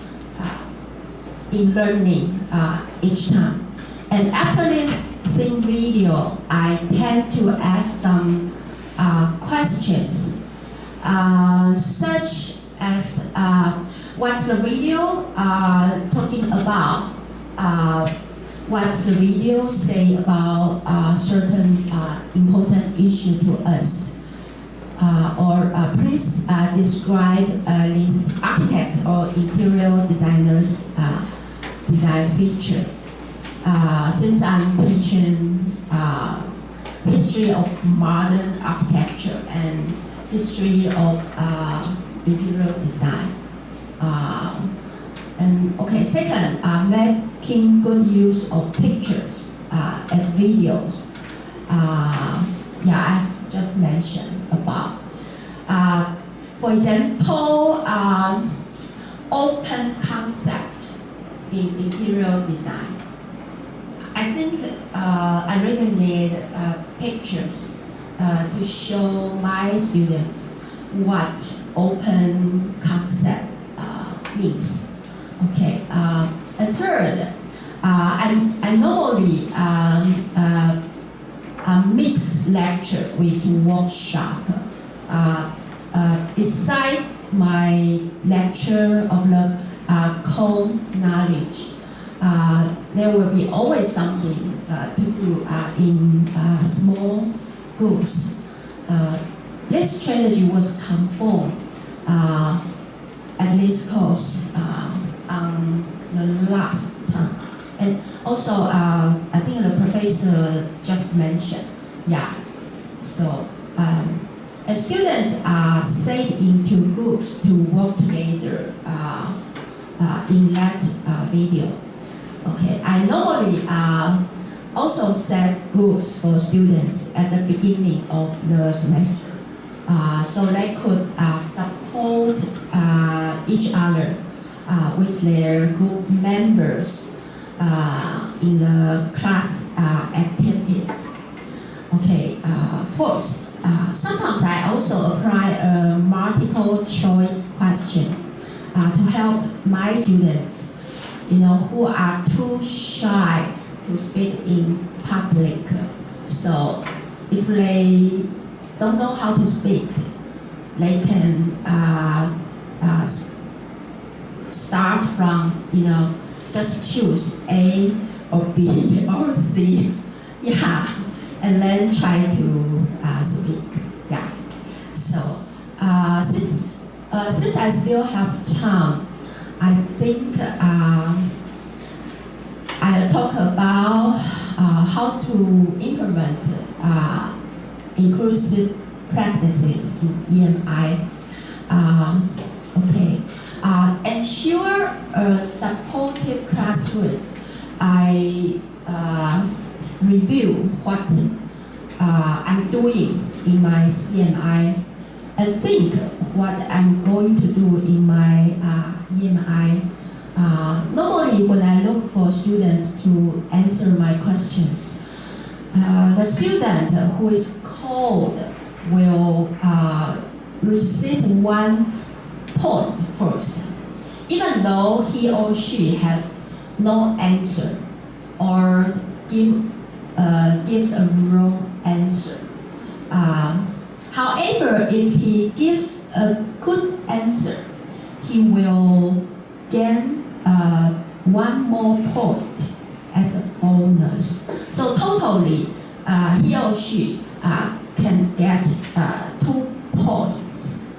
in learning each time. And after this thin video, I tend to ask some questions, such as what's the video talking about? What's the video say about certain important issue to us? Or please describe this architect's or interior designer's design feature. Since I'm teaching history of modern architecture and history of interior design. And okay, second, making good use of pictures as videos. I just mentioned about. For example, open concept in interior design. I think I really need pictures to show my students what open concept means. Okay, and third, I normally a mixed lecture with workshop. Besides my lecture of the core knowledge, there will be always something to do in small groups. This strategy was confirmed at this course on the last time. And also, I think the professor just mentioned, yeah. So, and students are set into groups to work together in that video. Okay, I normally also set groups for students at the beginning of the semester, so they could support each other with their group members in the class activities. Okay, fourth, sometimes I also apply a multiple choice question to help my students, who are too shy to speak in public. So if they don't know how to speak, they can start from, just choose A or B or C, yeah, and then try to speak, yeah. So since I still have time, I think I'll talk about how to implement inclusive practices in EMI. Okay. Ensure a supportive classroom. I review what I'm doing in my CMI and think what I'm going to do in my EMI. Normally, when I look for students to answer my questions, the student who is called will receive 1 point first, even though he or she has no answer or gives a wrong answer. However, if he gives a good answer, he will gain 1 more point as a bonus. So totally, he or she can get 2 points.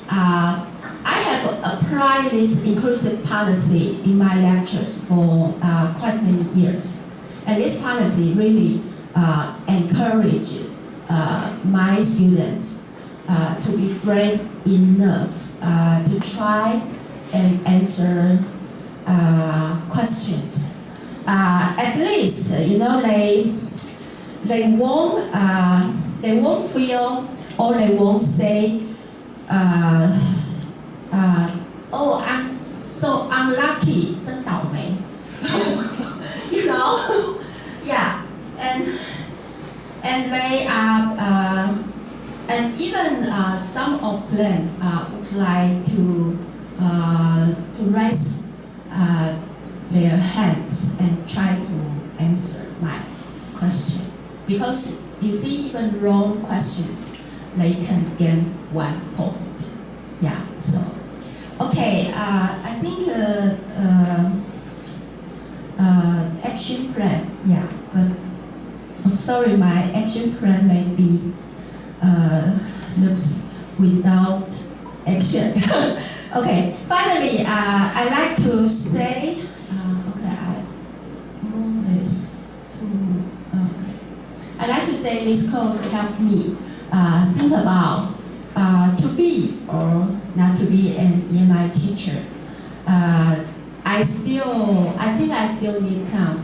I have applied this inclusive policy in my lectures for quite many years. And this policy really encourages my students to be brave enough to try and answer questions. At least, they won't feel or they won't say, oh, I'm so unlucky, 真倒霉. Yeah, and they are, and even some of them would like to raise their hands and try to answer my question. Because you see, even wrong questions, they can gain 1 point. Yeah, so, okay, I think action plan, yeah, but I'm sorry, my action plan maybe looks without action. Okay, finally, I like to say, okay, I move this to, okay. I like to say this course helped me think about to be or not to be an EMI teacher. I think I still need time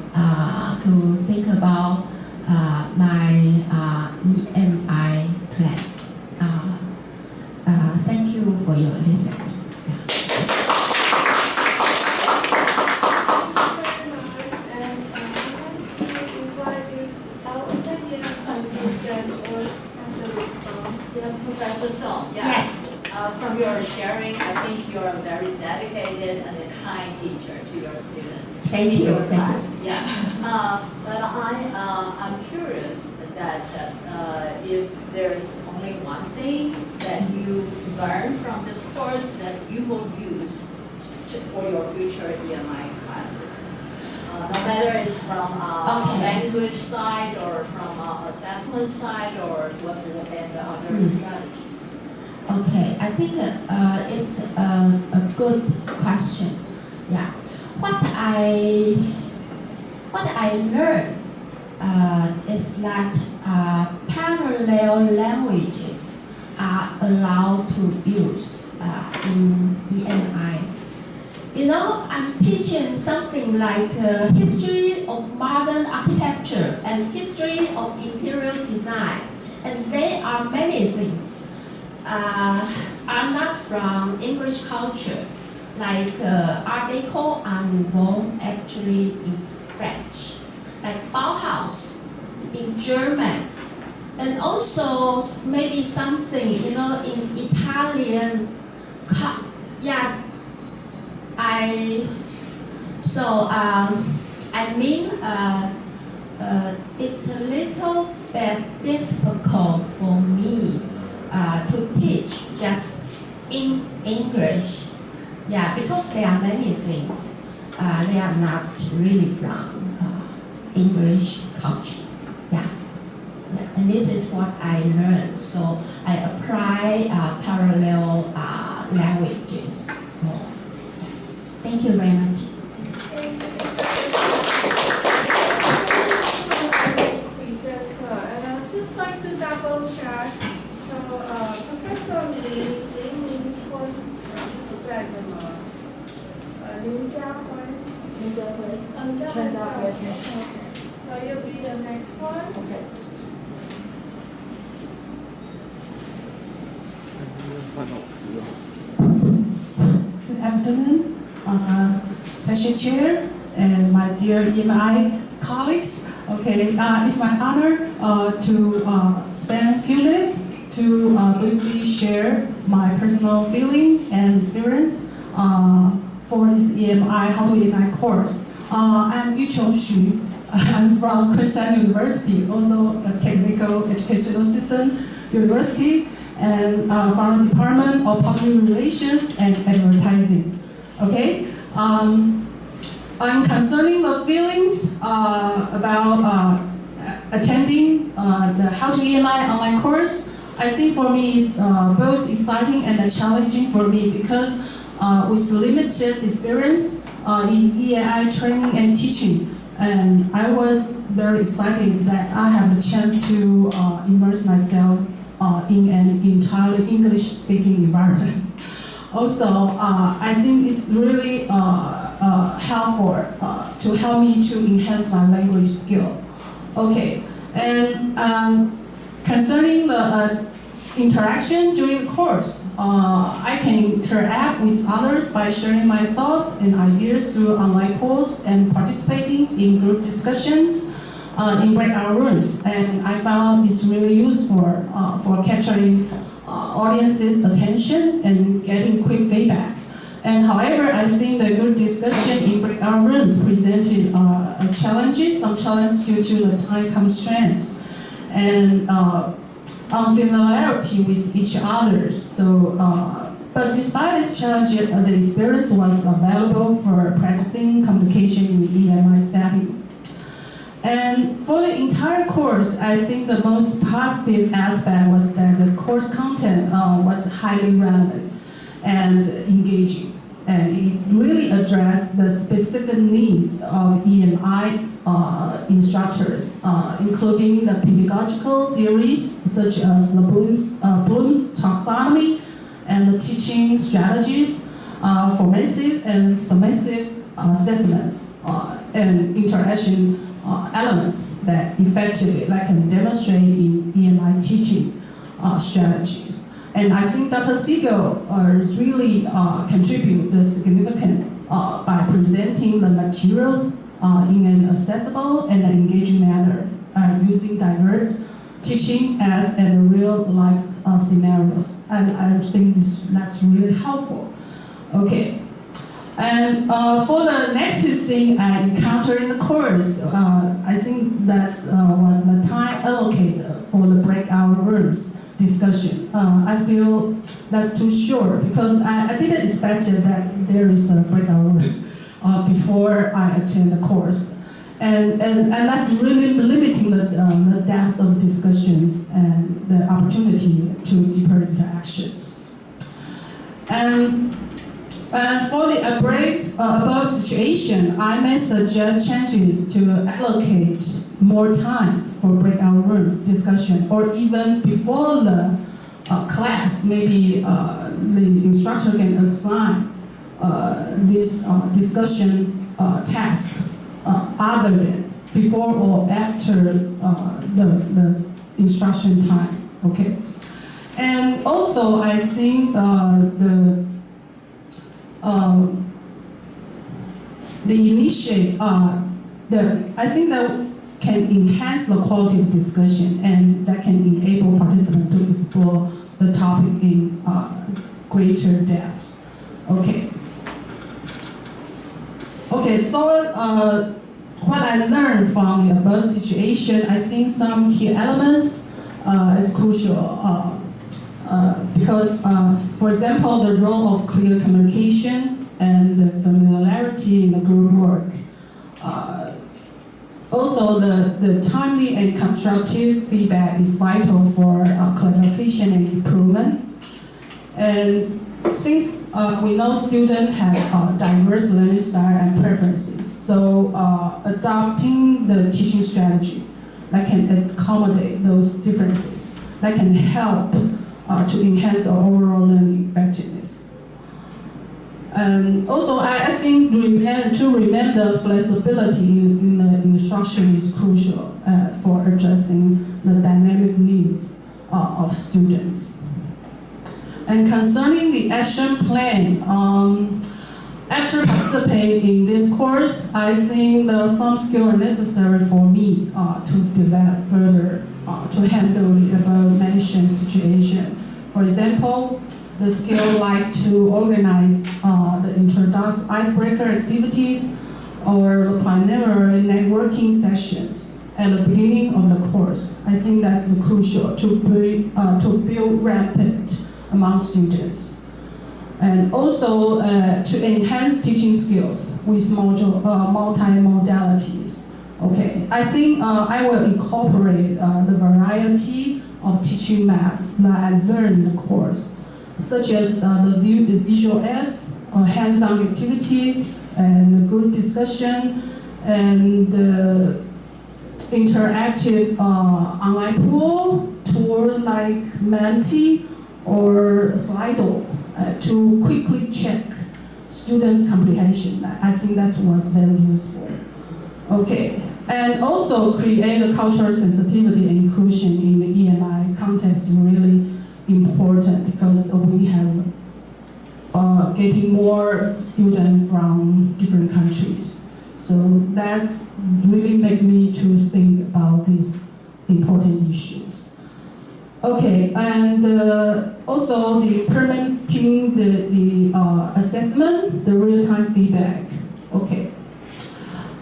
to think about my EMI plan. Thank you for your listening. Yes. From your sharing, I think you're a very dedicated and a kind teacher to your students. Thank you. Thank you. Yeah. But I'm curious that if there's only one thing that you learn from this course that you will use for your future EMI classes. No matter it's from language side or from assessment side or what and other strategies. Okay, I think it's a good question. Yeah, what I learned is that parallel languages are allowed to use in EMI. You know, I'm teaching something like history of modern architecture and history of interior design, and there are many things are not from English culture, like Art Deco and Nouveau actually in French, like Bauhaus in German, and also maybe something, you know, in Italian. Yeah. It's a little bit difficult for me to teach just in English. Yeah, because there are many things they are not really from English culture. Yeah. And this is what I learned. So I apply parallel languages more. Thank you very much. Presenter, and I'd just like to double check. So, Professor Li, So you'll be the next one. Okay. Good afternoon, session chair and my dear EMI colleagues. Okay, it's my honor to spend a few minutes to briefly share my personal feeling and experience for this EMI, How to EMI course. I'm Yu Xu. I'm from崑山University, also a technical educational system university, and from the Department of Public Relations and Advertising. Okay, I'm concerning the feelings about attending the How to EMI online course. I think for me it's both exciting and challenging for me because with limited experience in EMI training and teaching, and I was very excited that I have the chance to immerse myself in an entirely English-speaking environment. Also, I think it's really helpful to help me to enhance my language skill. Okay, and concerning the interaction during the course, I can interact with others by sharing my thoughts and ideas through online posts and participating in group discussions in breakout rooms. And I found it's really useful for capturing audience's attention and getting quick feedback. And however, I think the group discussion in breakout rooms presented some challenges due to the time constraints and unfamiliarity with each other. So, but despite this challenge, the experience was available for practicing communication in EMI setting. And for the entire course, I think the most positive aspect was that the course content was highly relevant and engaging. And it really addressed the specific needs of EMI instructors, including the pedagogical theories such as the Bloom's taxonomy and the teaching strategies, formative and summative assessment, and interaction elements that effectively can demonstrate in EMI teaching strategies. And I think Dr. Siegel really contribute significant by presenting the materials in an accessible and engaging manner, using diverse teaching as in real life scenarios. And I think that's really helpful. Okay. And for the negative thing I encountered in the course, I think that was the time allocated for the breakout rooms discussion. I feel that's too short because I didn't expect that there is a breakout room before I attend the course. And that's really limiting the depth of discussions and the opportunity to deeper interactions. And for the above situation, I may suggest changes to allocate more time for breakout room discussion, or even before the class, maybe the instructor can assign this discussion task other than before or after the instruction time. Okay, and also I think I think that can enhance the quality of discussion, and that can enable participants to explore the topic in greater depth. Okay. Okay, so what I learned from the above situation, I think some key elements is crucial because, for example, the role of clear communication and the familiarity in the group work. Also, the timely and constructive feedback is vital for clarification and improvement. And since we know students have diverse learning style and preferences, so adopting the teaching strategy that can accommodate those differences, that can help to enhance our overall learning effectiveness. And also, I think to remain the flexibility in the instruction is crucial for addressing the dynamic needs of students. And concerning the action plan, after participating in this course, I think some skills are necessary for me to develop further to handle the above-mentioned situation. For example, the skill like to organize the introduction icebreaker activities or the preliminary networking sessions at the beginning of the course. I think that's crucial to build rapid among students. And also to enhance teaching skills with multi-modalities. Okay, I think I will incorporate the variety of teaching methods that I learned in the course, such as the visual aids, hands-on activity, and the group discussion, and the interactive online pool, tour like Menti or Slido to quickly check students' comprehension. I think that was very useful. Okay, and also create a cultural sensitivity and inclusion in the EMI context is really important because we have getting more students from different countries. So that's really made me to think about these important issues. Okay, and also the implementing the assessment, the real-time feedback. Okay,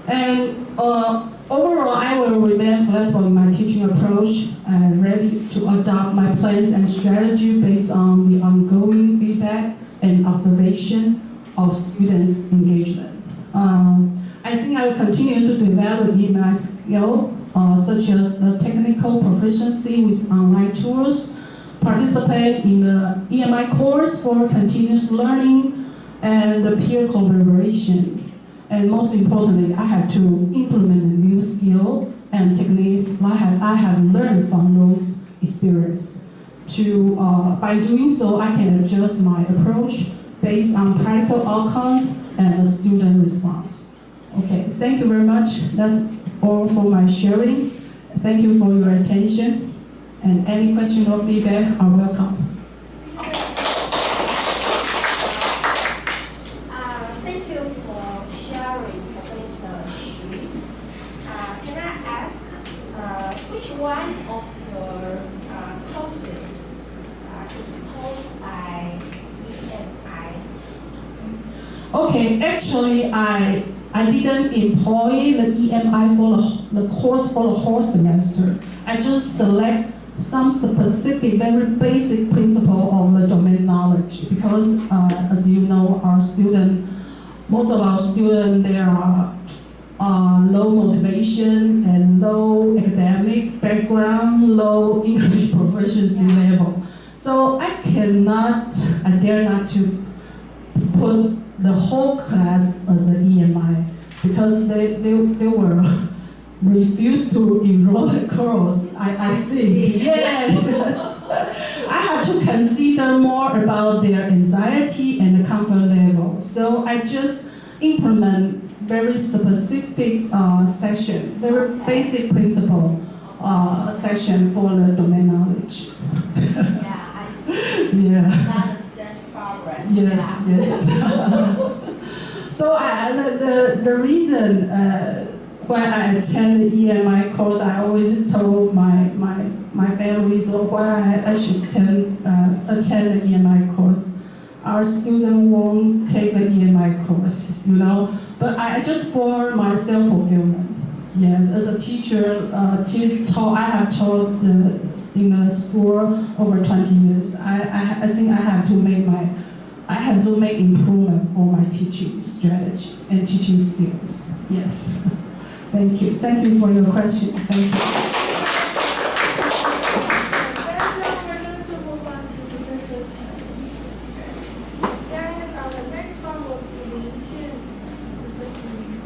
and overall, I will remain flexible in my teaching approach and ready to adopt my plans and strategy based on the ongoing feedback and observation of students' engagement. I think I will continue to develop EMI skill, such as the technical proficiency with online tools, participate in the EMI course for continuous learning, and the peer collaboration. And most importantly, I have to implement a new skill and techniques I have learned from those experiences. By doing so, I can adjust my approach based on practical outcomes and the student response. Okay, thank you very much. That's all for my sharing. Thank you for your attention. And any question or feedback are welcome. Thank you for sharing, Professor Xu. Can I ask which one of the Okay, actually, I didn't employ the EMI for the course for the whole semester. I just select some specific, very basic principle of the domain knowledge because, as you know, most of our students, they are low motivation and low academic background, low English proficiency level. So I dare not to put the whole class as an EMI because they were refused to enroll the course, I think. Yes. I have to consider more about their anxiety and the comfort level. So I just implement very specific section, very basic principle section for the domain knowledge. Yeah, I see. Yeah. Not a set program. Yes, Yeah. yes. So the reason when I attend the EMI course, I always told my family so why I should attend the EMI course. Our student won't take the EMI course, you know. But I just for my self-fulfillment. Yes, as a teacher, I have taught in the school over 20 years. I think I have to make improvement for my teaching strategy and teaching skills. Yes. Thank you. Thank you for your question. Thank you. Then we're going to move on to Professor Chen. Then the next one will be Lin Jun. Professor Lin.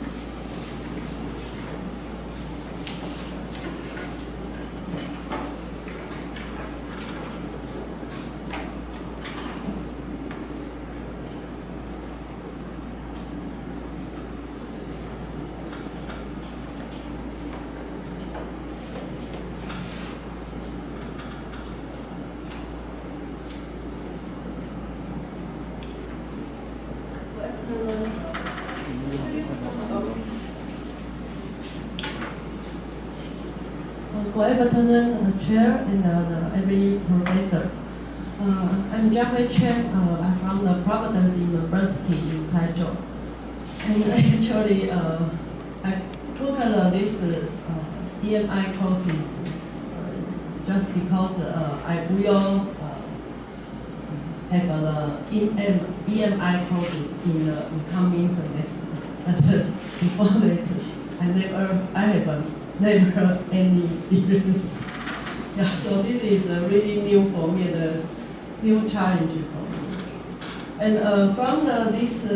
Good afternoon, Chair and every professor. I'm Jiahui Chen. I'm from the Providence University in Taichung. And actually, I took this EMI courses just because I will have the EMI courses in the incoming semester. But before that, I have never any experience. Yeah, so this is really new for me, the new challenge for me. And from these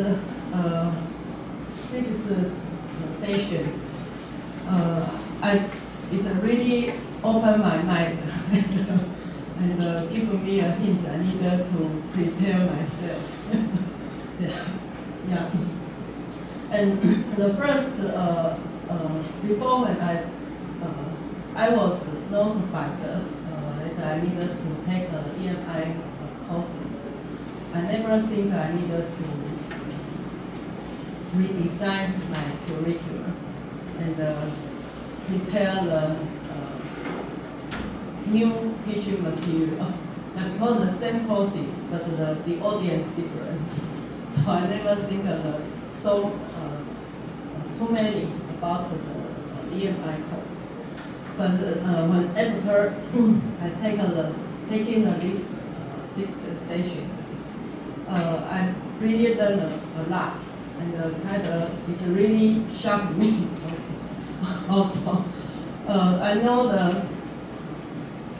6 sessions, it's really opened my mind and give me a hint I needed to prepare myself. Yeah. And the first, before when I was notified that I needed to take EMI courses, I never think I needed to redesign my curriculum and prepare the new teaching material. And because the same courses, but the audience different. So I never think too many about the EMI course. But when after I taking these 6 sessions, I really learned a lot, and it's really shocked me. Also, I learned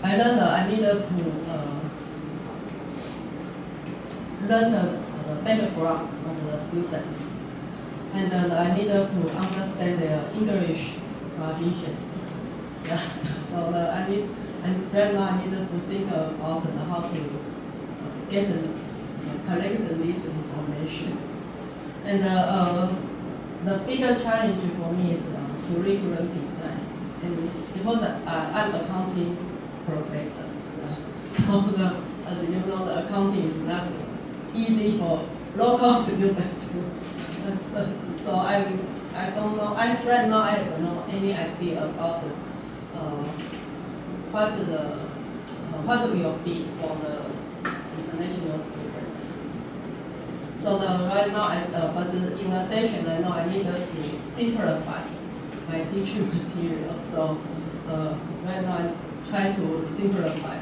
I needed to learn the background of the students. And I needed to understand their English proficiency. Yeah. So then I needed to think about how to get collect this information. And the bigger challenge for me is curriculum design. And because I'm an accounting professor, so as you know, the accounting is not easy for local students. So I don't know. Right now I have no any idea about what will be for the international students. So right now, but in the session, I know I needed to simplify my teaching material. So right now, I try to simplify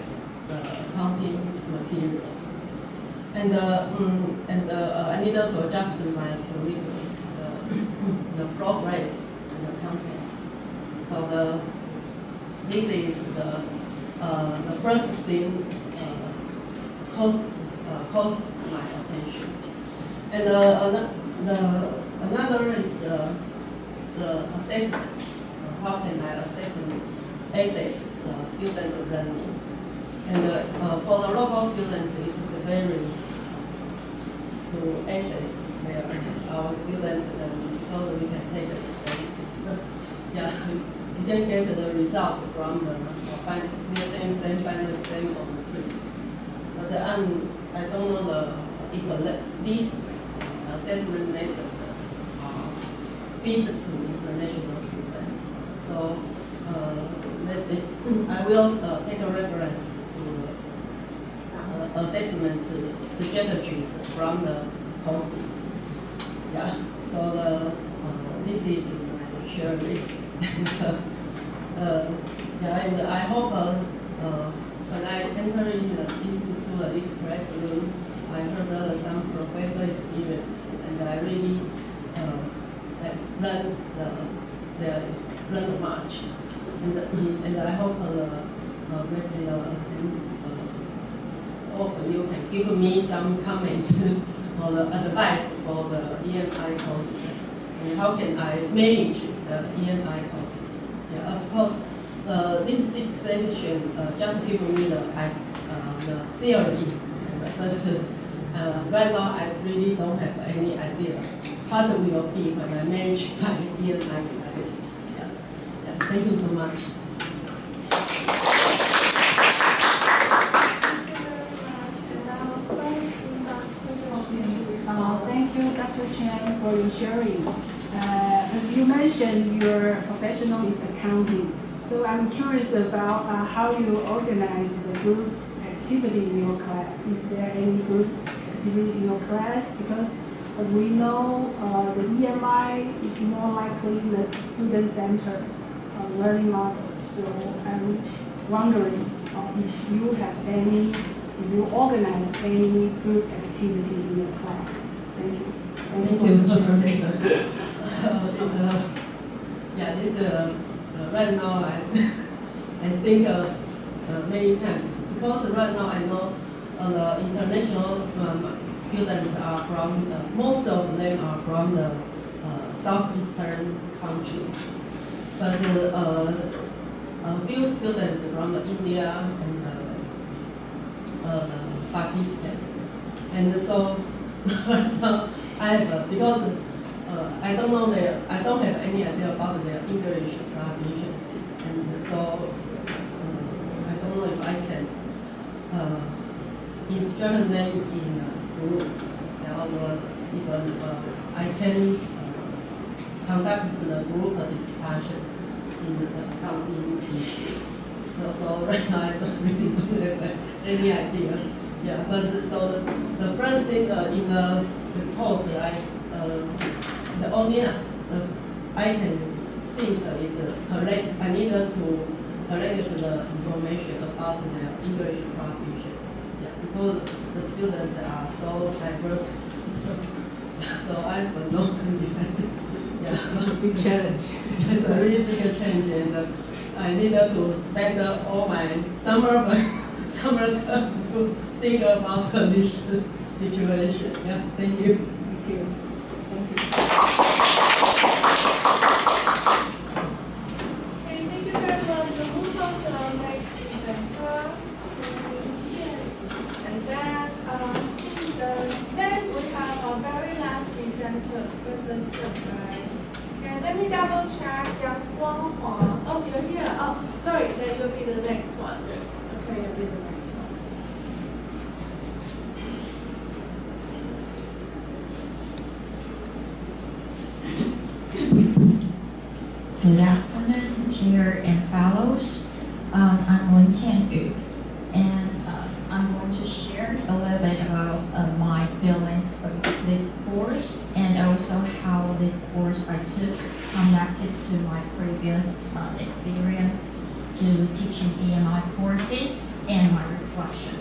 the accounting materials. And I needed to adjust my curriculum, the progress and the content. So this is the first thing caused my attention. And another is the assessment. How can I assess the student learning? And for the local students, it is very to assess our students learning because we can take the exam. Yeah, we can get the results from the final exam or the quiz. But I don't know if this assessment method fit to international students. So I will take a reference to assessment strategies from the courses. Yeah. So this is my sharing. Yeah, and I hope when I enter into this classroom, I heard some professor experience, and I really learned much. And I hope all of you can give me some comments or advice for the EMI courses. And how can I manage the EMI courses? Yeah, of course, this sixth section just give me the theory. But right now, I really don't have any idea what it will be when I manage my EMI class. Yeah. Thank you so much. Thank you, Dr. Chen, for your sharing. As you mentioned, your professional is accounting. So I'm curious about how you organize the group activity in your class. Is there any group activity in your class? Because as we know, the EMI is more likely the student-centered learning model. So I'm wondering if you organize any group activity in your class. Thank you. Thank you, Professor. Right now I think many times, because right now I know the international students are from, most of them are from the southeastern countries. But a few students from India and Pakistan. And so I have, because I don't have any idea about their English proficiency, and so I don't know if I can instruct them in a group, or even I can conduct the group discussion in the accounting issue. So right now I really don't have any idea. Yeah, but so the first thing in the report, the only I can think is I needed to collect the information about their English proficiency. Yeah, because the students are so diverse. So I have no idea. Yeah, it's a big challenge. It's a really big challenge, and I needed to spend all my summer term to think about this situation. Yeah, thank you. Thank you. Okay, thank you very much. We'll move on to our next presenter, and then we have our very last presenter, right? And let me double check. Oh, you're here. Oh, sorry. Then you'll be the next one. Yes. Okay, you'll be the next one. Good afternoon, Chair and Fellows. I'm Lin Qianyu, and I'm going to share a little bit about my feelings of this to teaching EMI courses and my reflection.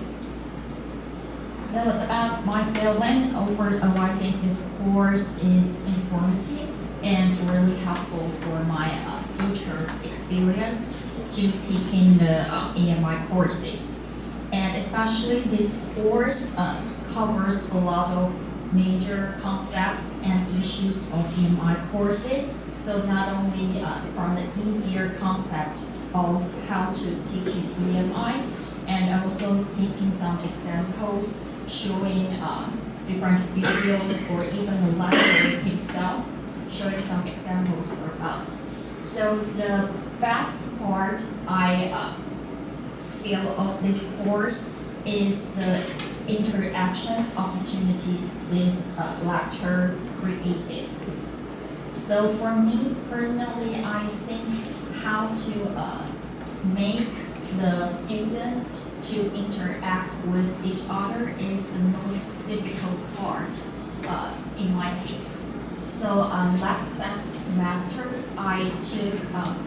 So about my feeling overall, I think this course is informative and really helpful for my future experience to taking the EMI courses. And especially this course covers a lot of major concepts and issues of EMI courses. So not only from the easier concept of how to teach in EMI, and also taking some examples showing different videos or even the lecturer himself showing some examples for us. So the best part I feel of this course is the interaction opportunities this lecture created. So for me personally, I think how to make the students to interact with each other is the most difficult part in my case. So last semester, I took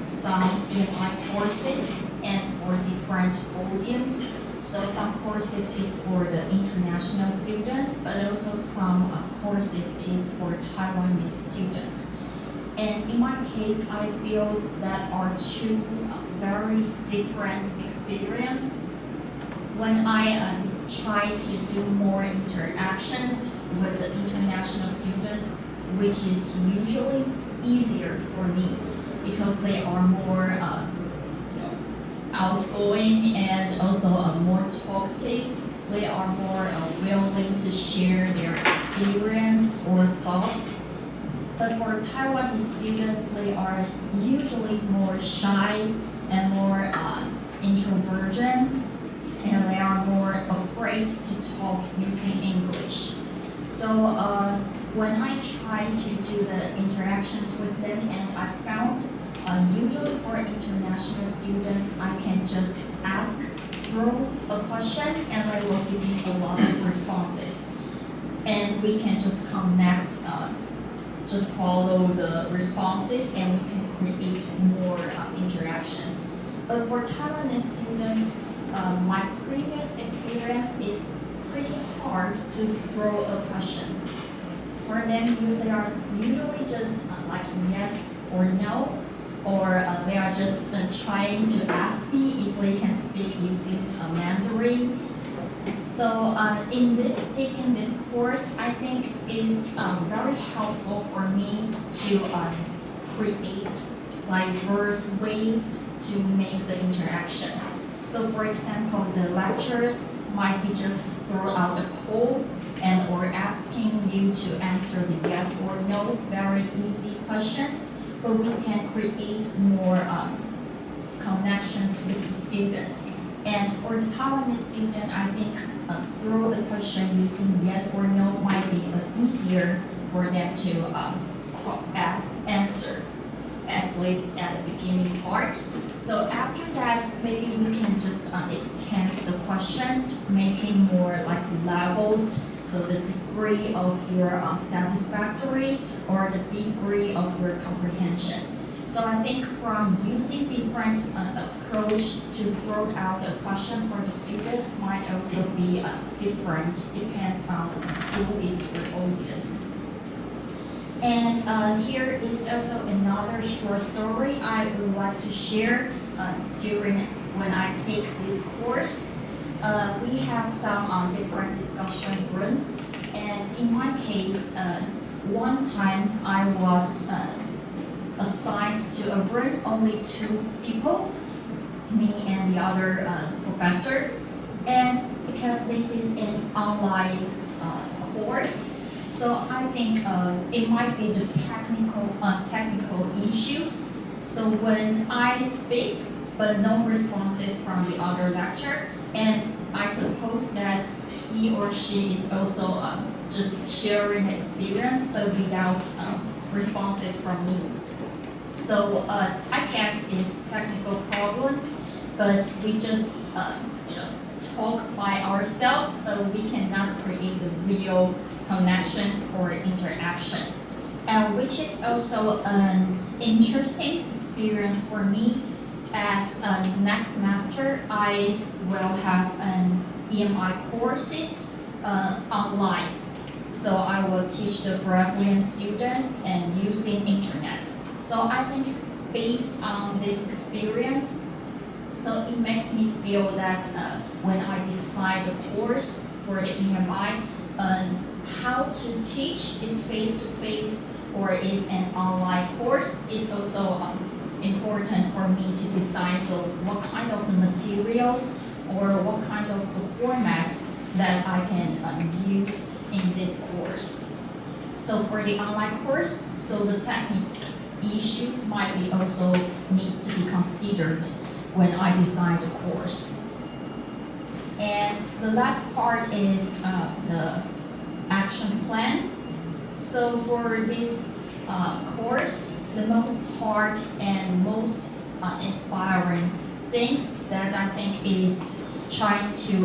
some EMI courses and for different audience. So some courses is for the international students, but also some courses is for Taiwanese students. And in my case, I feel that are two very different experience. When I try to do more interactions with the international students, which is usually easier for me because they are more outgoing and also more talkative. They are more willing to share their experience or thoughts. But for Taiwanese students, they are usually more shy and more introversion, and they are more afraid to talk using English. So when I try to do the interactions with them, and I found usually for international students, I can just throw a question and they will give me a lot of responses. And we can just connect, just follow the responses and we can create more interactions. But for Taiwanese students, my previous experience is pretty hard to throw a question. For them, they are usually just like yes or no, or they are just trying to ask me if they can speak using Mandarin. So in taking this course, I think is very helpful for me to create diverse ways to make the interaction. So for example, the lecture might be just throw out a poll and or asking you to answer the yes or no, very easy questions, but we can create more connections with the students. And for the Taiwanese student, I think throw the question using yes or no might be easier for them to answer, at least at the beginning part. So after that, maybe we can just extend the questions, making more like levels, so the degree of your satisfactory or the degree of your comprehension. So I think from using different approach to throw out a question for the students might also be different, depends on who is your audience. And here is also another short story I would like to share during when I take this course. We have some different discussion rooms, and in my case, one time I was assigned to a room, only 2 people, me and the other professor, and because this is an online course, so I think it might be the technical issues. So when I speak, but no responses from the other lecturer, and I suppose that he or she is also just sharing the experience, but without responses from me. So I guess it's technical problems, but we just talk by ourselves, but we cannot create the real connections or interactions. And which is also an interesting experience for me, as next semester, I will have an EMI courses online. So I will teach the Brazilian students and using internet. So I think based on this experience, so it makes me feel that when I decide the course for the EMI, how to teach is face-to-face or is an online course is also important for me to decide. So what kind of materials or what kind of the format that I can use in this course. So for the online course, so the technical issues might be also need to be considered when I design the course. And the last part is the action plan. So for this course, the most part and most inspiring things that I think is trying to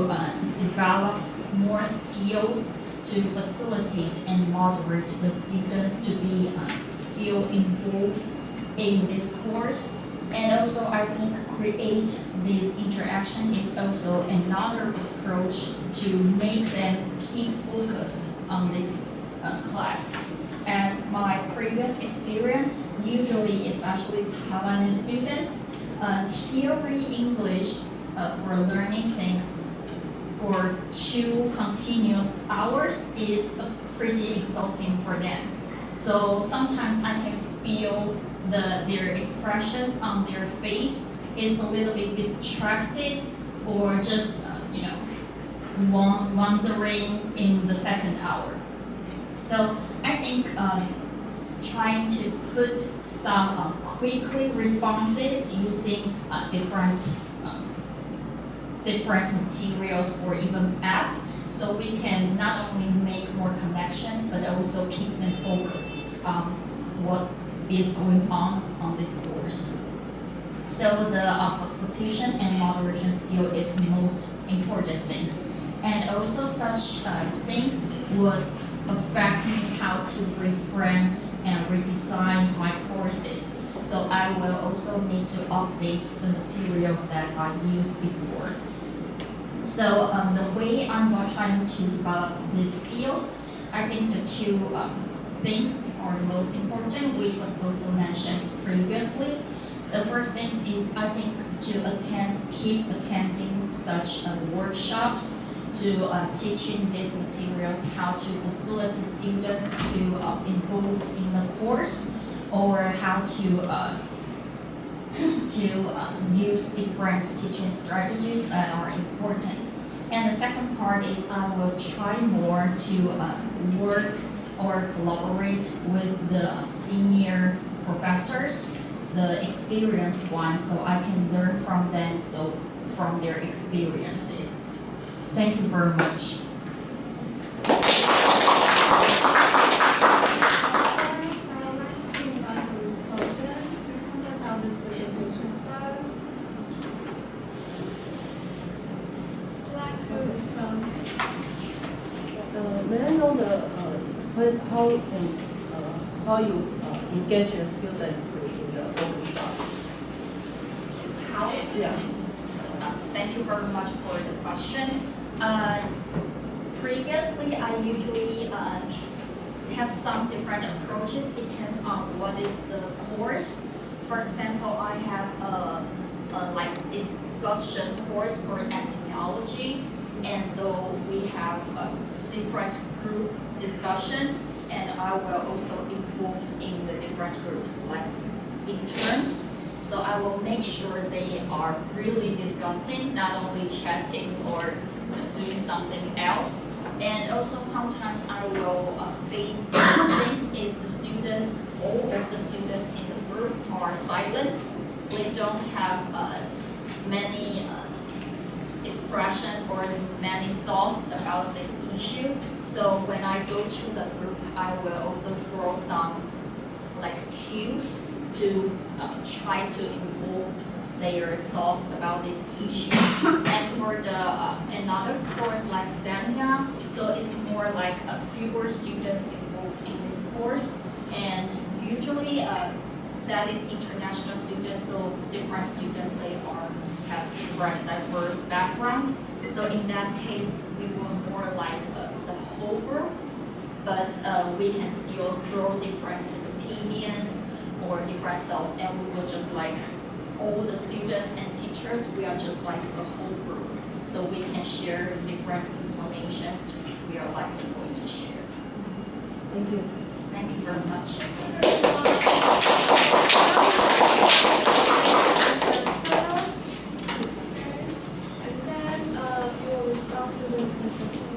develop more skills to facilitate and moderate the students to be feel involved in this course. And also I think create this interaction is also another approach to make them keep focused on this class. As my previous experience, usually especially Taiwanese students, hearing English for learning things for 2 continuous hours is pretty exhausting for them. So sometimes I can feel their expressions on their face is a little bit distracted or just wandering in the second hour. So I think trying to put some quickly responses using different materials or even app, so we can not only make more connections but also keep them focused on what is going on this course. So the facilitation and moderation skill is the most important things, and also such things would affect me how to reframe and redesign my courses. So I will also need to update the materials that I used before. So the way I'm trying to develop these skills, I think the 2 things are the most important, which was also mentioned previously. The first thing is I think to keep attending such workshops to teaching these materials, how to facilitate students to involved in the course, or how to use different teaching strategies that are important. And the second part is I will try more to work or collaborate with the senior professors, the experienced ones, so I can learn from them, so from their experiences. Thank you very much. May I know how you engage your students in the workshop? How? Yeah. Thank you very much for the question. Previously, I usually have some different approaches, depends on what is the course. For example, I have a discussion course for epidemiology, and so we have different group discussions, and I will also involved in the different groups, like interns. So I will make sure they are really discussing, not only chatting or doing something else. And also sometimes I will face things is the students, all of the students in the group are silent. They don't have many expressions or many thoughts about this issue. So when I go to the group, I will also throw some cues to try to involve their thoughts about this issue. And for the another course like seminar, so it's more like fewer students involved in this course, and usually that is international students, so different students, have different diverse background. So in that case, we were more like the whole group, but we can still throw different opinions or different thoughts, and we were just like all the students and teachers, we are just like a whole group. So we can share different informations we are like going to share. Thank you. Thank you very much. And then you will respond to this presentation.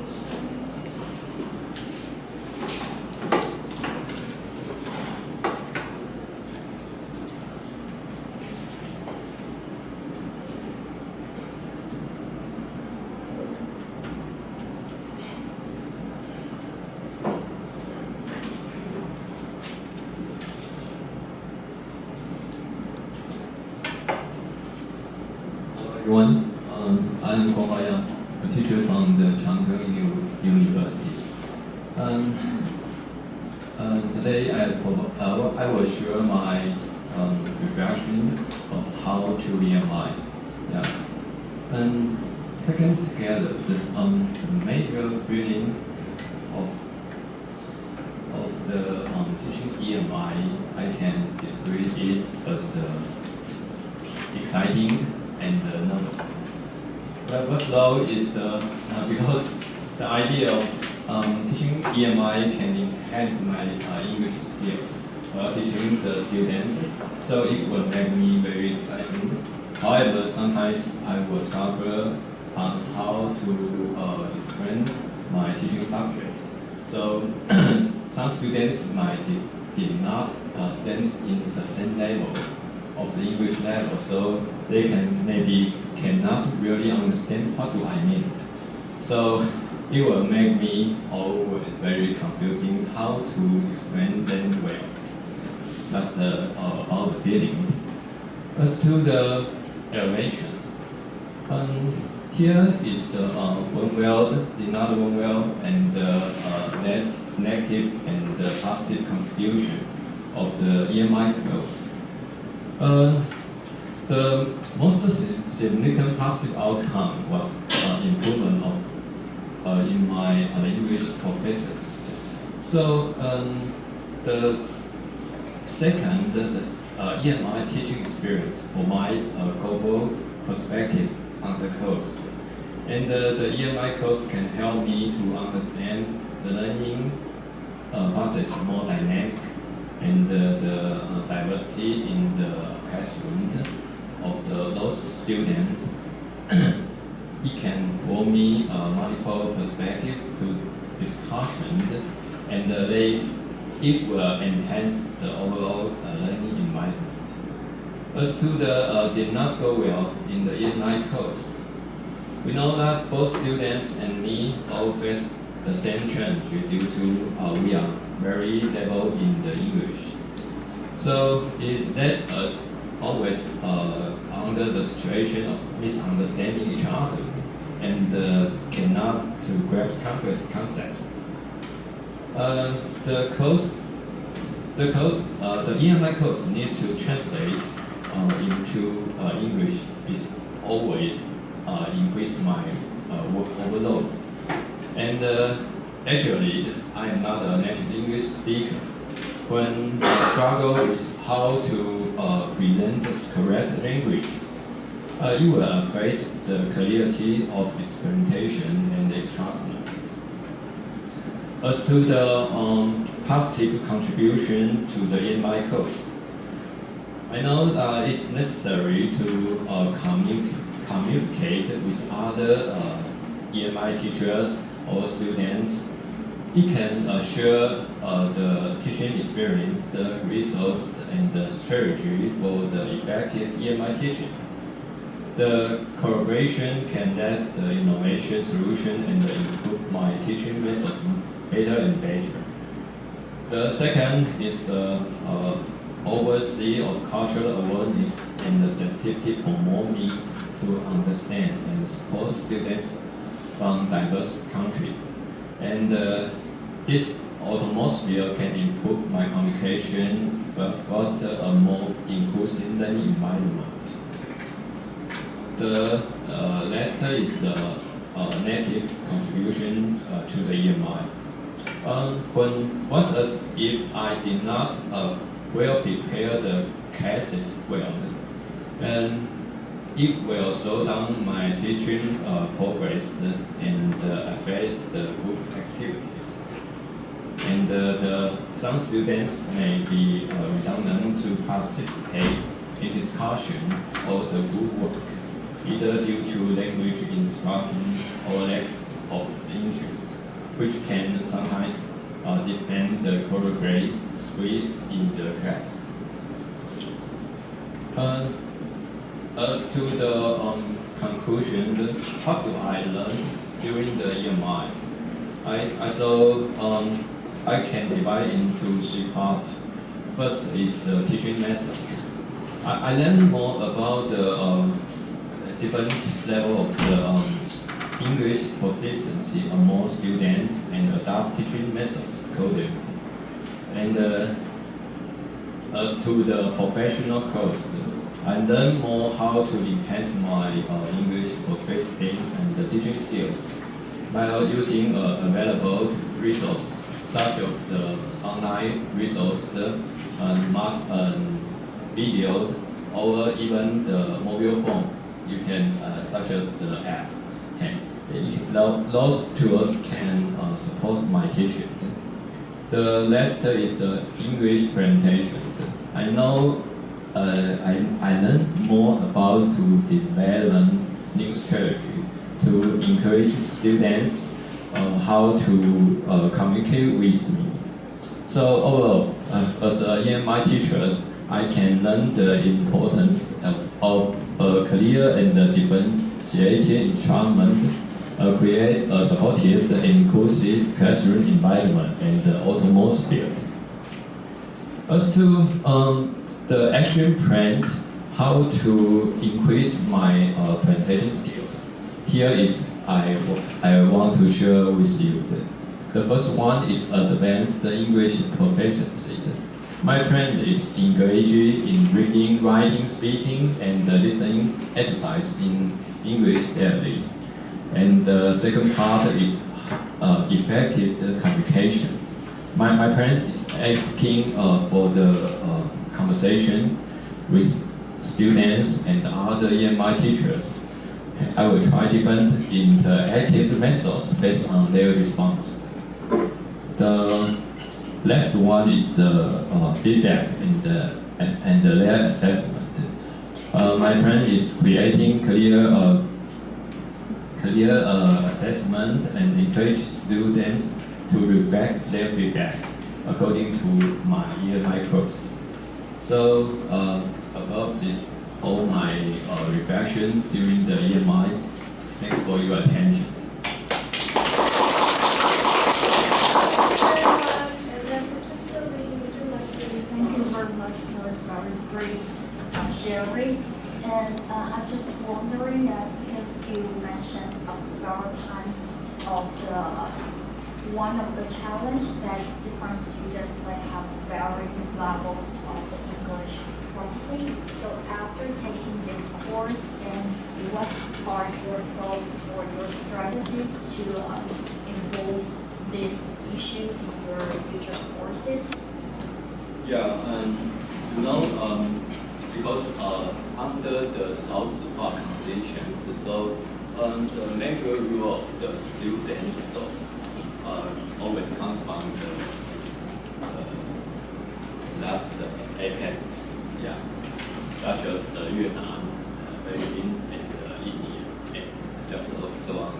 Everyone, I'm Guang Yang, a teacher from the長庚University. Today I will share my reflection of how to EMI. Yeah. And taken together, the major feeling of the teaching EMI, I can describe it as the exciting and nervous. But first of all is because the idea of teaching EMI can enhance my English skill while teaching the student, so it will make me very excited. However, sometimes I will suffer on how to explain my teaching subject. So some students might did not stand in the same level of the English level, so they cannot really understand what do I mean. So it will make me always very confusing how to explain them well. That's about the feeling. As to the elevation, here is the one word, another one word, and the negative and the positive contribution of the EMI course. The most significant positive outcome was improvement in my English professors. So the second, the EMI teaching experience provide a global perspective on the course, and the EMI course can help me to understand the learning process more dynamic, and the diversity in the classroom of those students. It can bring me multiple perspective to discussion, and it will enhance the overall learning environment. As to the did not go well in the EMI course, we know that both students and me all face the same challenge due to we are very level in the English. So it led us always under the situation of misunderstanding each other and cannot to grasp complex concepts. The EMI course need to translate into English is always increase my work overload. And actually, I am not a native English speaker. When I struggle with how to present correct language, it will affect the clarity of its presentation and its sharpness. As to the positive contribution to the EMI course, I know it's necessary to communicate with other EMI teachers or students. It can share the teaching experience, the resource, and the strategy for the effective EMI teaching. The collaboration can lead the innovation solution and improve my teaching methods better and better. The second is the oversee of cultural awareness and the sensitivity promote me to understand and support students from diverse countries. And this atmosphere can improve my communication, foster a more inclusive learning environment. The last is the native contribution to the EMI. Once as if I did not well prepare the classes well, and it will slow down my teaching progress and affect the group activities. And some students may be redundant to participate in discussion or the group work, either due to language instruction or lack of the interest, which can sometimes depend the choreography in the class. As to the conclusion, what do I learn during the EMI? I can divide into 3 parts. First is the teaching method. I learned more about the different level of the English proficiency among students and adapt teaching methods accordingly. And as to the professional course, I learned more how to enhance my English proficiency and the teaching skills by using available resources such as the online resource, video, or even the mobile phone. You can, such as the app. And those tools can support my teaching. The last is the English presentation. I know I learned more about to develop new strategy to encourage students how to communicate with me. So overall, as a EMI teacher, I can learn the importance of a clear and differentiated environment, create a supportive and inclusive classroom environment and atmosphere. As to the action plan, how to increase my presentation skills. Here is I want to share with you. The first one is advanced English proficiency. My plan is engaging in reading, writing, speaking, and listening exercise in English daily. And the second part is effective communication. My plan is asking for the conversation with students and other EMI teachers. I will try different interactive methods based on their response. The last one is the feedback and their assessment. My plan is creating clear assessment and encourage students to reflect their feedback according to my EMI course. So above this, all my reflection during the EMI. Thanks for your attention. Thank you very much for very great sharing. And I'm just wondering that because you mentioned several times of one of the challenge that different students may have varying levels of the English proficiency. So after taking this course, and what are your goals or your strategies to involve this issue in your future courses? Yeah, because under the South Park conditions, so the major rule of the students' source always comes from the last APEC, yeah, such as Vietnam, Philippines, and India, and just so on.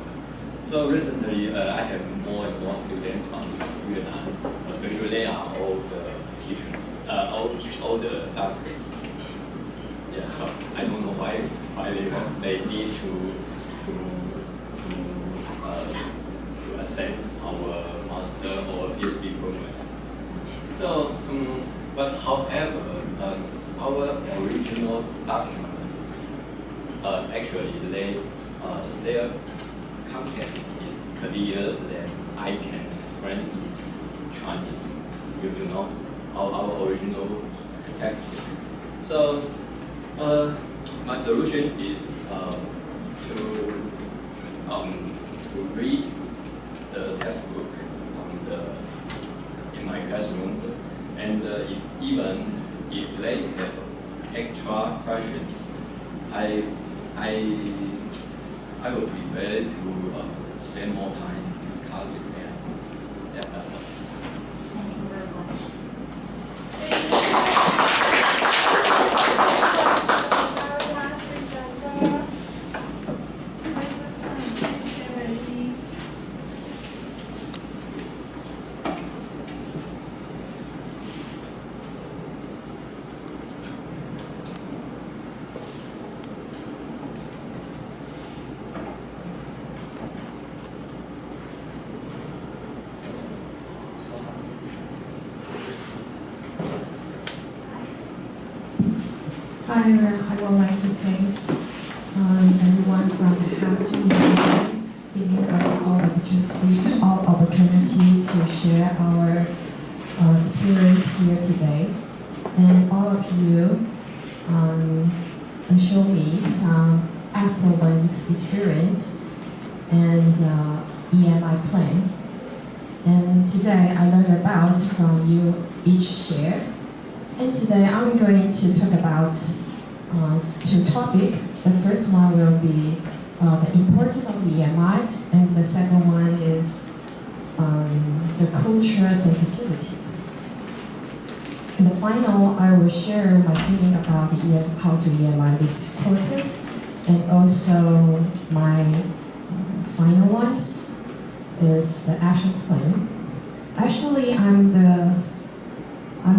So recently, I have more and more students from Vietnam, especially they are all the teachers, all the doctors. Yeah, I don't know why they need to assess our master or PhD programs. So, but however, our original documents actually their content is clearer than I can explain in Chinese. You know, our original textbook. So my solution is to read the textbook in my classroom, and even if they have extra questions, I would prefer to spend more time to discuss with them. Yeah, that's all. Thank you very much. Our last presenter, please get ready. Hi, I would like to thank everyone from How to Emi giving us all opportunity to share our experience here today. And all of you show me some excellent experience and EMI plan. And today I learned about from you each share. And today I'm going to talk about two topics. The first one will be the importance of EMI, and the second one is the cultural sensitivities. In the final, I will share my feeling about how to EMI these courses, and also my final ones is the action plan. Actually, I'm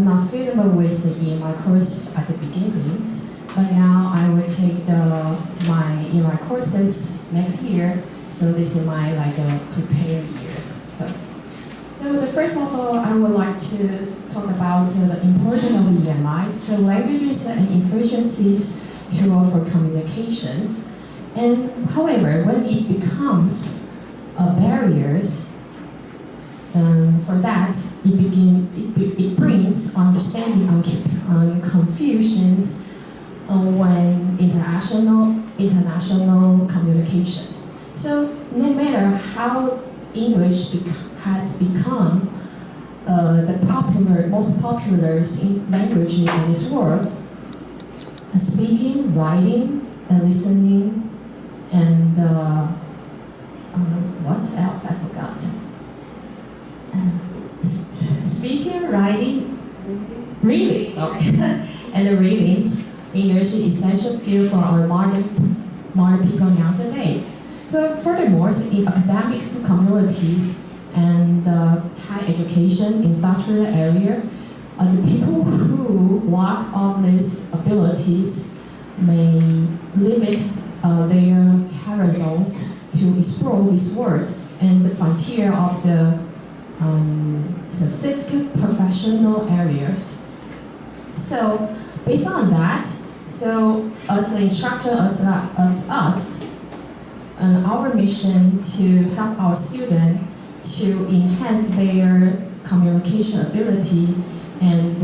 not familiar with the EMI course at the beginnings, but now I will take my EMI courses next year, so this is my prepared year. So the first of all, I would like to talk about the importance of EMI. So languages and efficiencies tool for communications, and however, when it becomes barriers. For that, it brings understanding on confusions when international communications. So no matter how English has become the most popular language in this world, speaking, writing, and listening, and what else I forgot. Speaking, writing, reading, sorry, and the readings, English is essential skill for our modern people nowadays. So furthermore, in academics, communities, and high education, industrial area, the people who lack of these abilities may limit their horizons to explore this world and the frontier of the specific professional areas. So based on that, so as an instructor, as us, our mission to help our students to enhance their communication ability and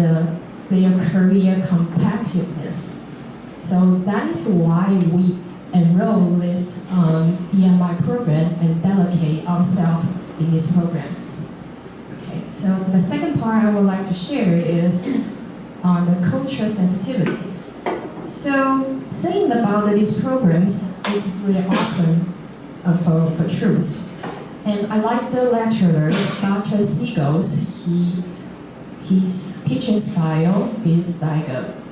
their career competitiveness. So that is why we enroll this EMI program and delegate ourselves in these programs. Okay, so the second part I would like to share is on the cultural sensitivities. So saying about these programs is really awesome for truth. And I like the lecturers, Dr. Seagulls, his teaching style is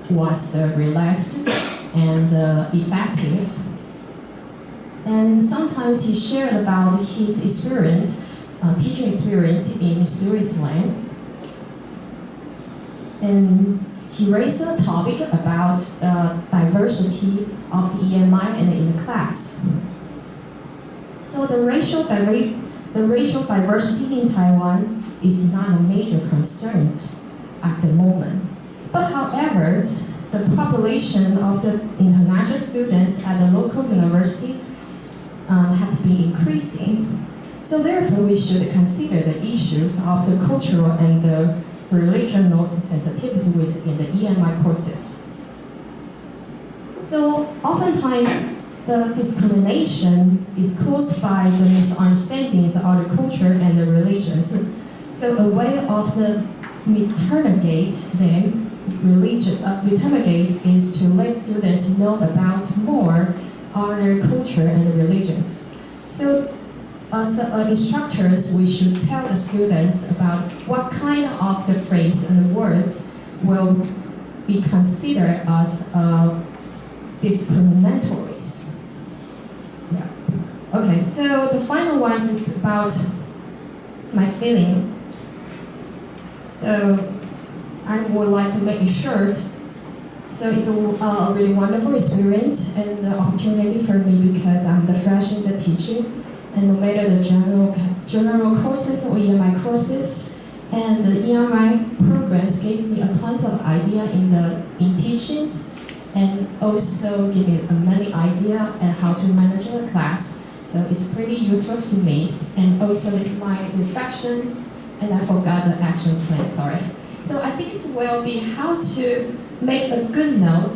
was relaxed and effective. And sometimes he shared about his experience, teaching experience in Switzerland. And he raised a topic about diversity of EMI and in the class. So the racial diversity in Taiwan is not a major concern at the moment. But however, the population of the international students at the local university has been increasing. So therefore, we should consider the issues of the cultural and the religional sensitivity within the EMI courses. So oftentimes, the discrimination is caused by the misunderstandings of the culture and the religions. So a way of the mitigate them mitigate is to let students know about more other culture and religions. So as instructors, we should tell the students about what kind of the phrase and words will be considered as discriminatory. Yeah. Okay, so the final one is about my feeling. So I would like to make it short. So it's a really wonderful experience and the opportunity for me because I'm the fresh in the teaching, and no matter the general courses or EMI courses, and the EMI programs gave me a tons of idea in teachings, and also give me many idea on how to manage a class. So it's pretty useful to me, and also it's my reflections, and I forgot the action plan, sorry. So I think it will be how to make a good note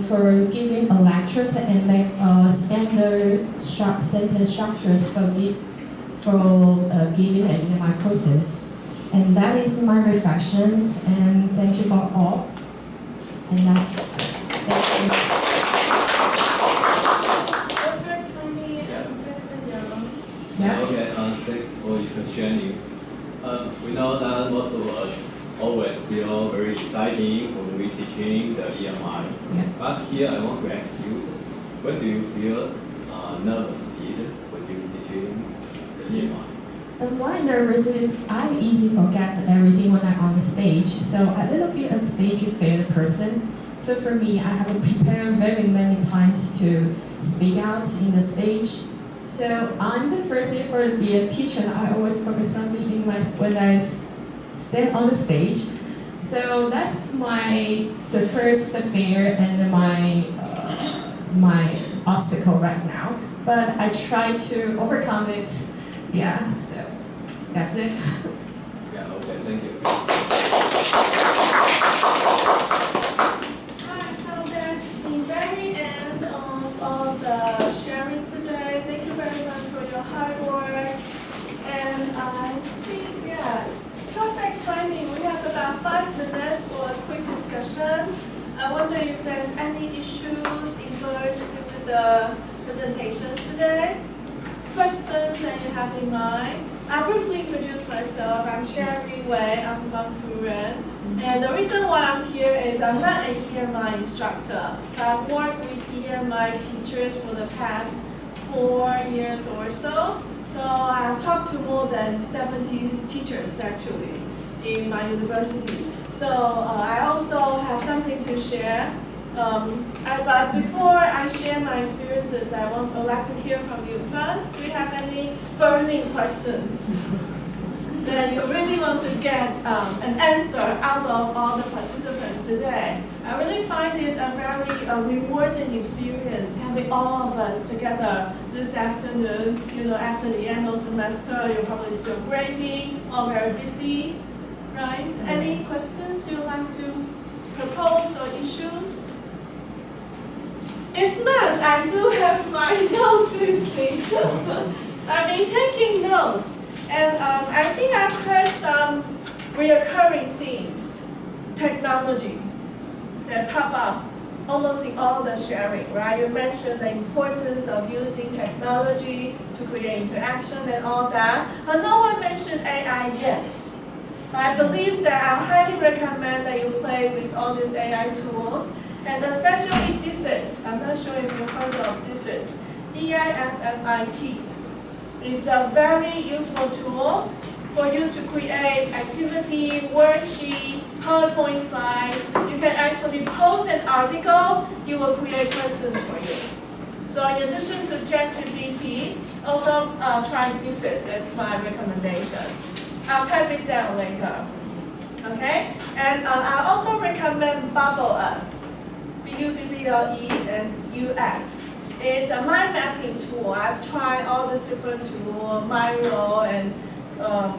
for giving a lectures and make a standard sentence structures for giving an EMI courses. And that is my reflections, and thank you for all. And that's it. Thank you. Yeah. Okay, thanks for your sharing. We know that most of us always feel very exciting when we teaching the EMI. Yeah. But here I want to ask you, when do you feel nervous when you teaching the EMI? And why nervous is I easily forget everything when I'm on the stage. So I'm a little bit a stage fear person. So for me, I have to prepare very many times to speak out in the stage. So I'm the first year for to be a teacher. I always focus something in my when I stand on the stage. So that's the first fear and my obstacle right now. But I try to overcome it. Yeah, so that's it. Yeah, okay, thank you. Alright, so that's the very end of the sharing today. Thank you very much for your hard work. And I think, yeah, perfect timing. We have about 5 minutes for a quick discussion. I wonder if there's any issues emerged with the presentation today. Questions that you have in mind. I'll briefly introduce myself. I'm Sherry Wei. I'm from Furen. And the reason why I'm here is I'm not an EMI instructor. I've worked with EMI teachers for the past 4 years or so. So I've talked to more than 70 teachers actually in my university. So I also have something to share. But before I share my experiences, I would like to hear from you first. Do you have any burning questions that you really want to get an answer out of all the participants today? I really find it a very rewarding experience having all of us together this afternoon. You know, after the end of semester, you're probably still grading or very busy, right? Any questions you'd like to propose or issues? If not, I do have my notes with me. I've been taking notes, and I think I've heard some recurring themes. Technology that pop up almost in all the sharing, right? You mentioned the importance of using technology to create interaction and all that, but no one mentioned AI yet. I believe that I highly recommend that you play with all these AI tools. And especially DIFFIT. I'm not sure if you've heard of DIFFIT. DIFFIT. It's a very useful tool for you to create activity, worksheet, PowerPoint slides. You can actually post an article, it will create questions for you. So in addition to ChatGPT, also try DIFFIT. That's my recommendation. I'll type it down later. Okay? And I also recommend Bubble Us. BUBBLE and US. It's a mind mapping tool. I've tried all these different tools, Miro and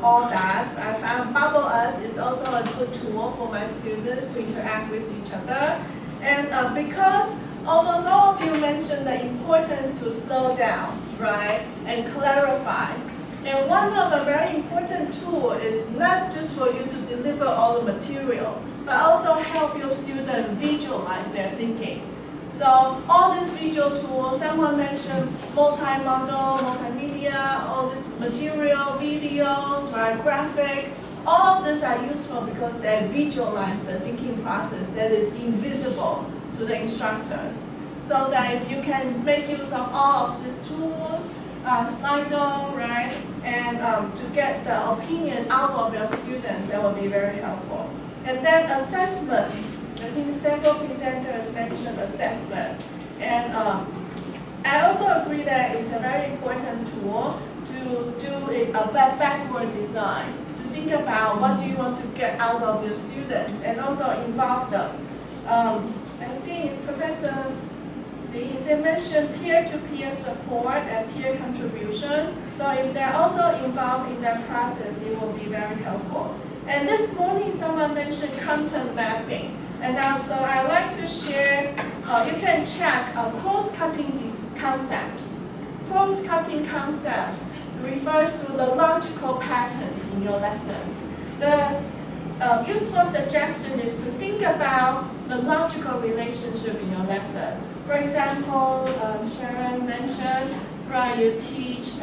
all that. I found Bubble Us is also a good tool for my students to interact with each other. And because almost all of you mentioned the importance to slow down, right, and clarify. And one of a very important tool is not just for you to deliver all the material, but also help your student visualize their thinking. So all these visual tools, someone mentioned multi-modal, multimedia, all this material, videos, right, graphic, all of these are useful because they visualize the thinking process that is invisible to the instructors. So that if you can make use of all of these tools, Slido, right, and to get the opinion out of your students, that will be very helpful. And then assessment. I think several presenters mentioned assessment. And I also agree that it's a very important tool to do a backward design, to think about what do you want to get out of your students and also involve them. I think it's Professor they mentioned peer-to-peer support and peer contribution. So if they're also involved in that process, it will be very helpful. And this morning, someone mentioned content mapping. And so I'd like to share, you can check cross-cutting concepts. Cross-cutting concepts refers to the logical patterns in your lessons. The useful suggestion is to think about the logical relationship in your lesson. For example, Sharon mentioned, right, you teach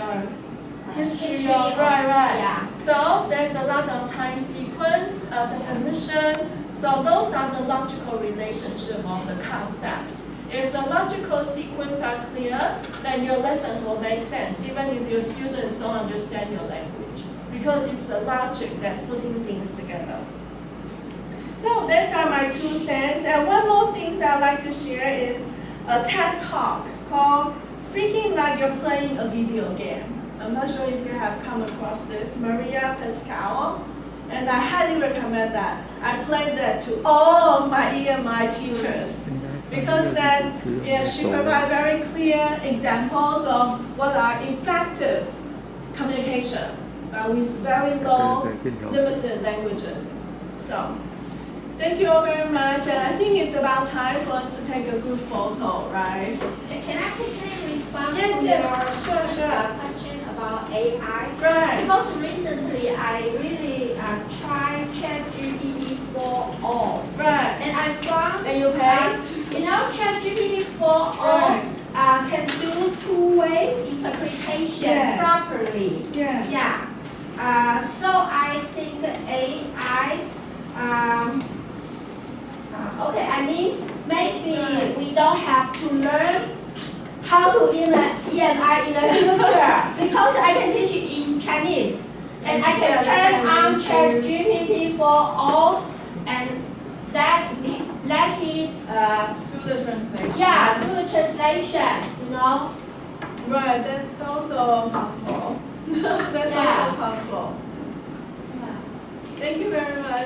history of, right. Yeah. So there's a lot of time sequence, definition. So those are the logical relationship of the concepts. If the logical sequence are clear, then your lessons will make sense, even if your students don't understand your language, because it's the logic that's putting things together. So those are my 2 cents. And one more thing that I'd like to share is a TED Talk called Speaking Like You're Playing a Video Game. I'm not sure if you have come across this, Maria Pascal, and I highly recommend that. I played that to all of my EMI teachers because then she provides very clear examples of what are effective communication with very low, limited languages. So. Thank you all very much, and I think it's about time for us to take a group photo, right? Can I quickly respond to Yes, your sure. question about AI? Right. Because recently I really tried ChatGPT 4.0. Right. And I found And you paid? ChatGPT 4.0 can do two-way interpretation properly. Yes. Yeah. So I think AI. Okay, I mean, maybe we don't have to learn how to EMI in the future because I can teach it in Chinese. And I can turn on ChatGPT 4.0 and let it do the translation. Yeah, do the translation, Right, that's also possible. That's also possible. Thank you very much.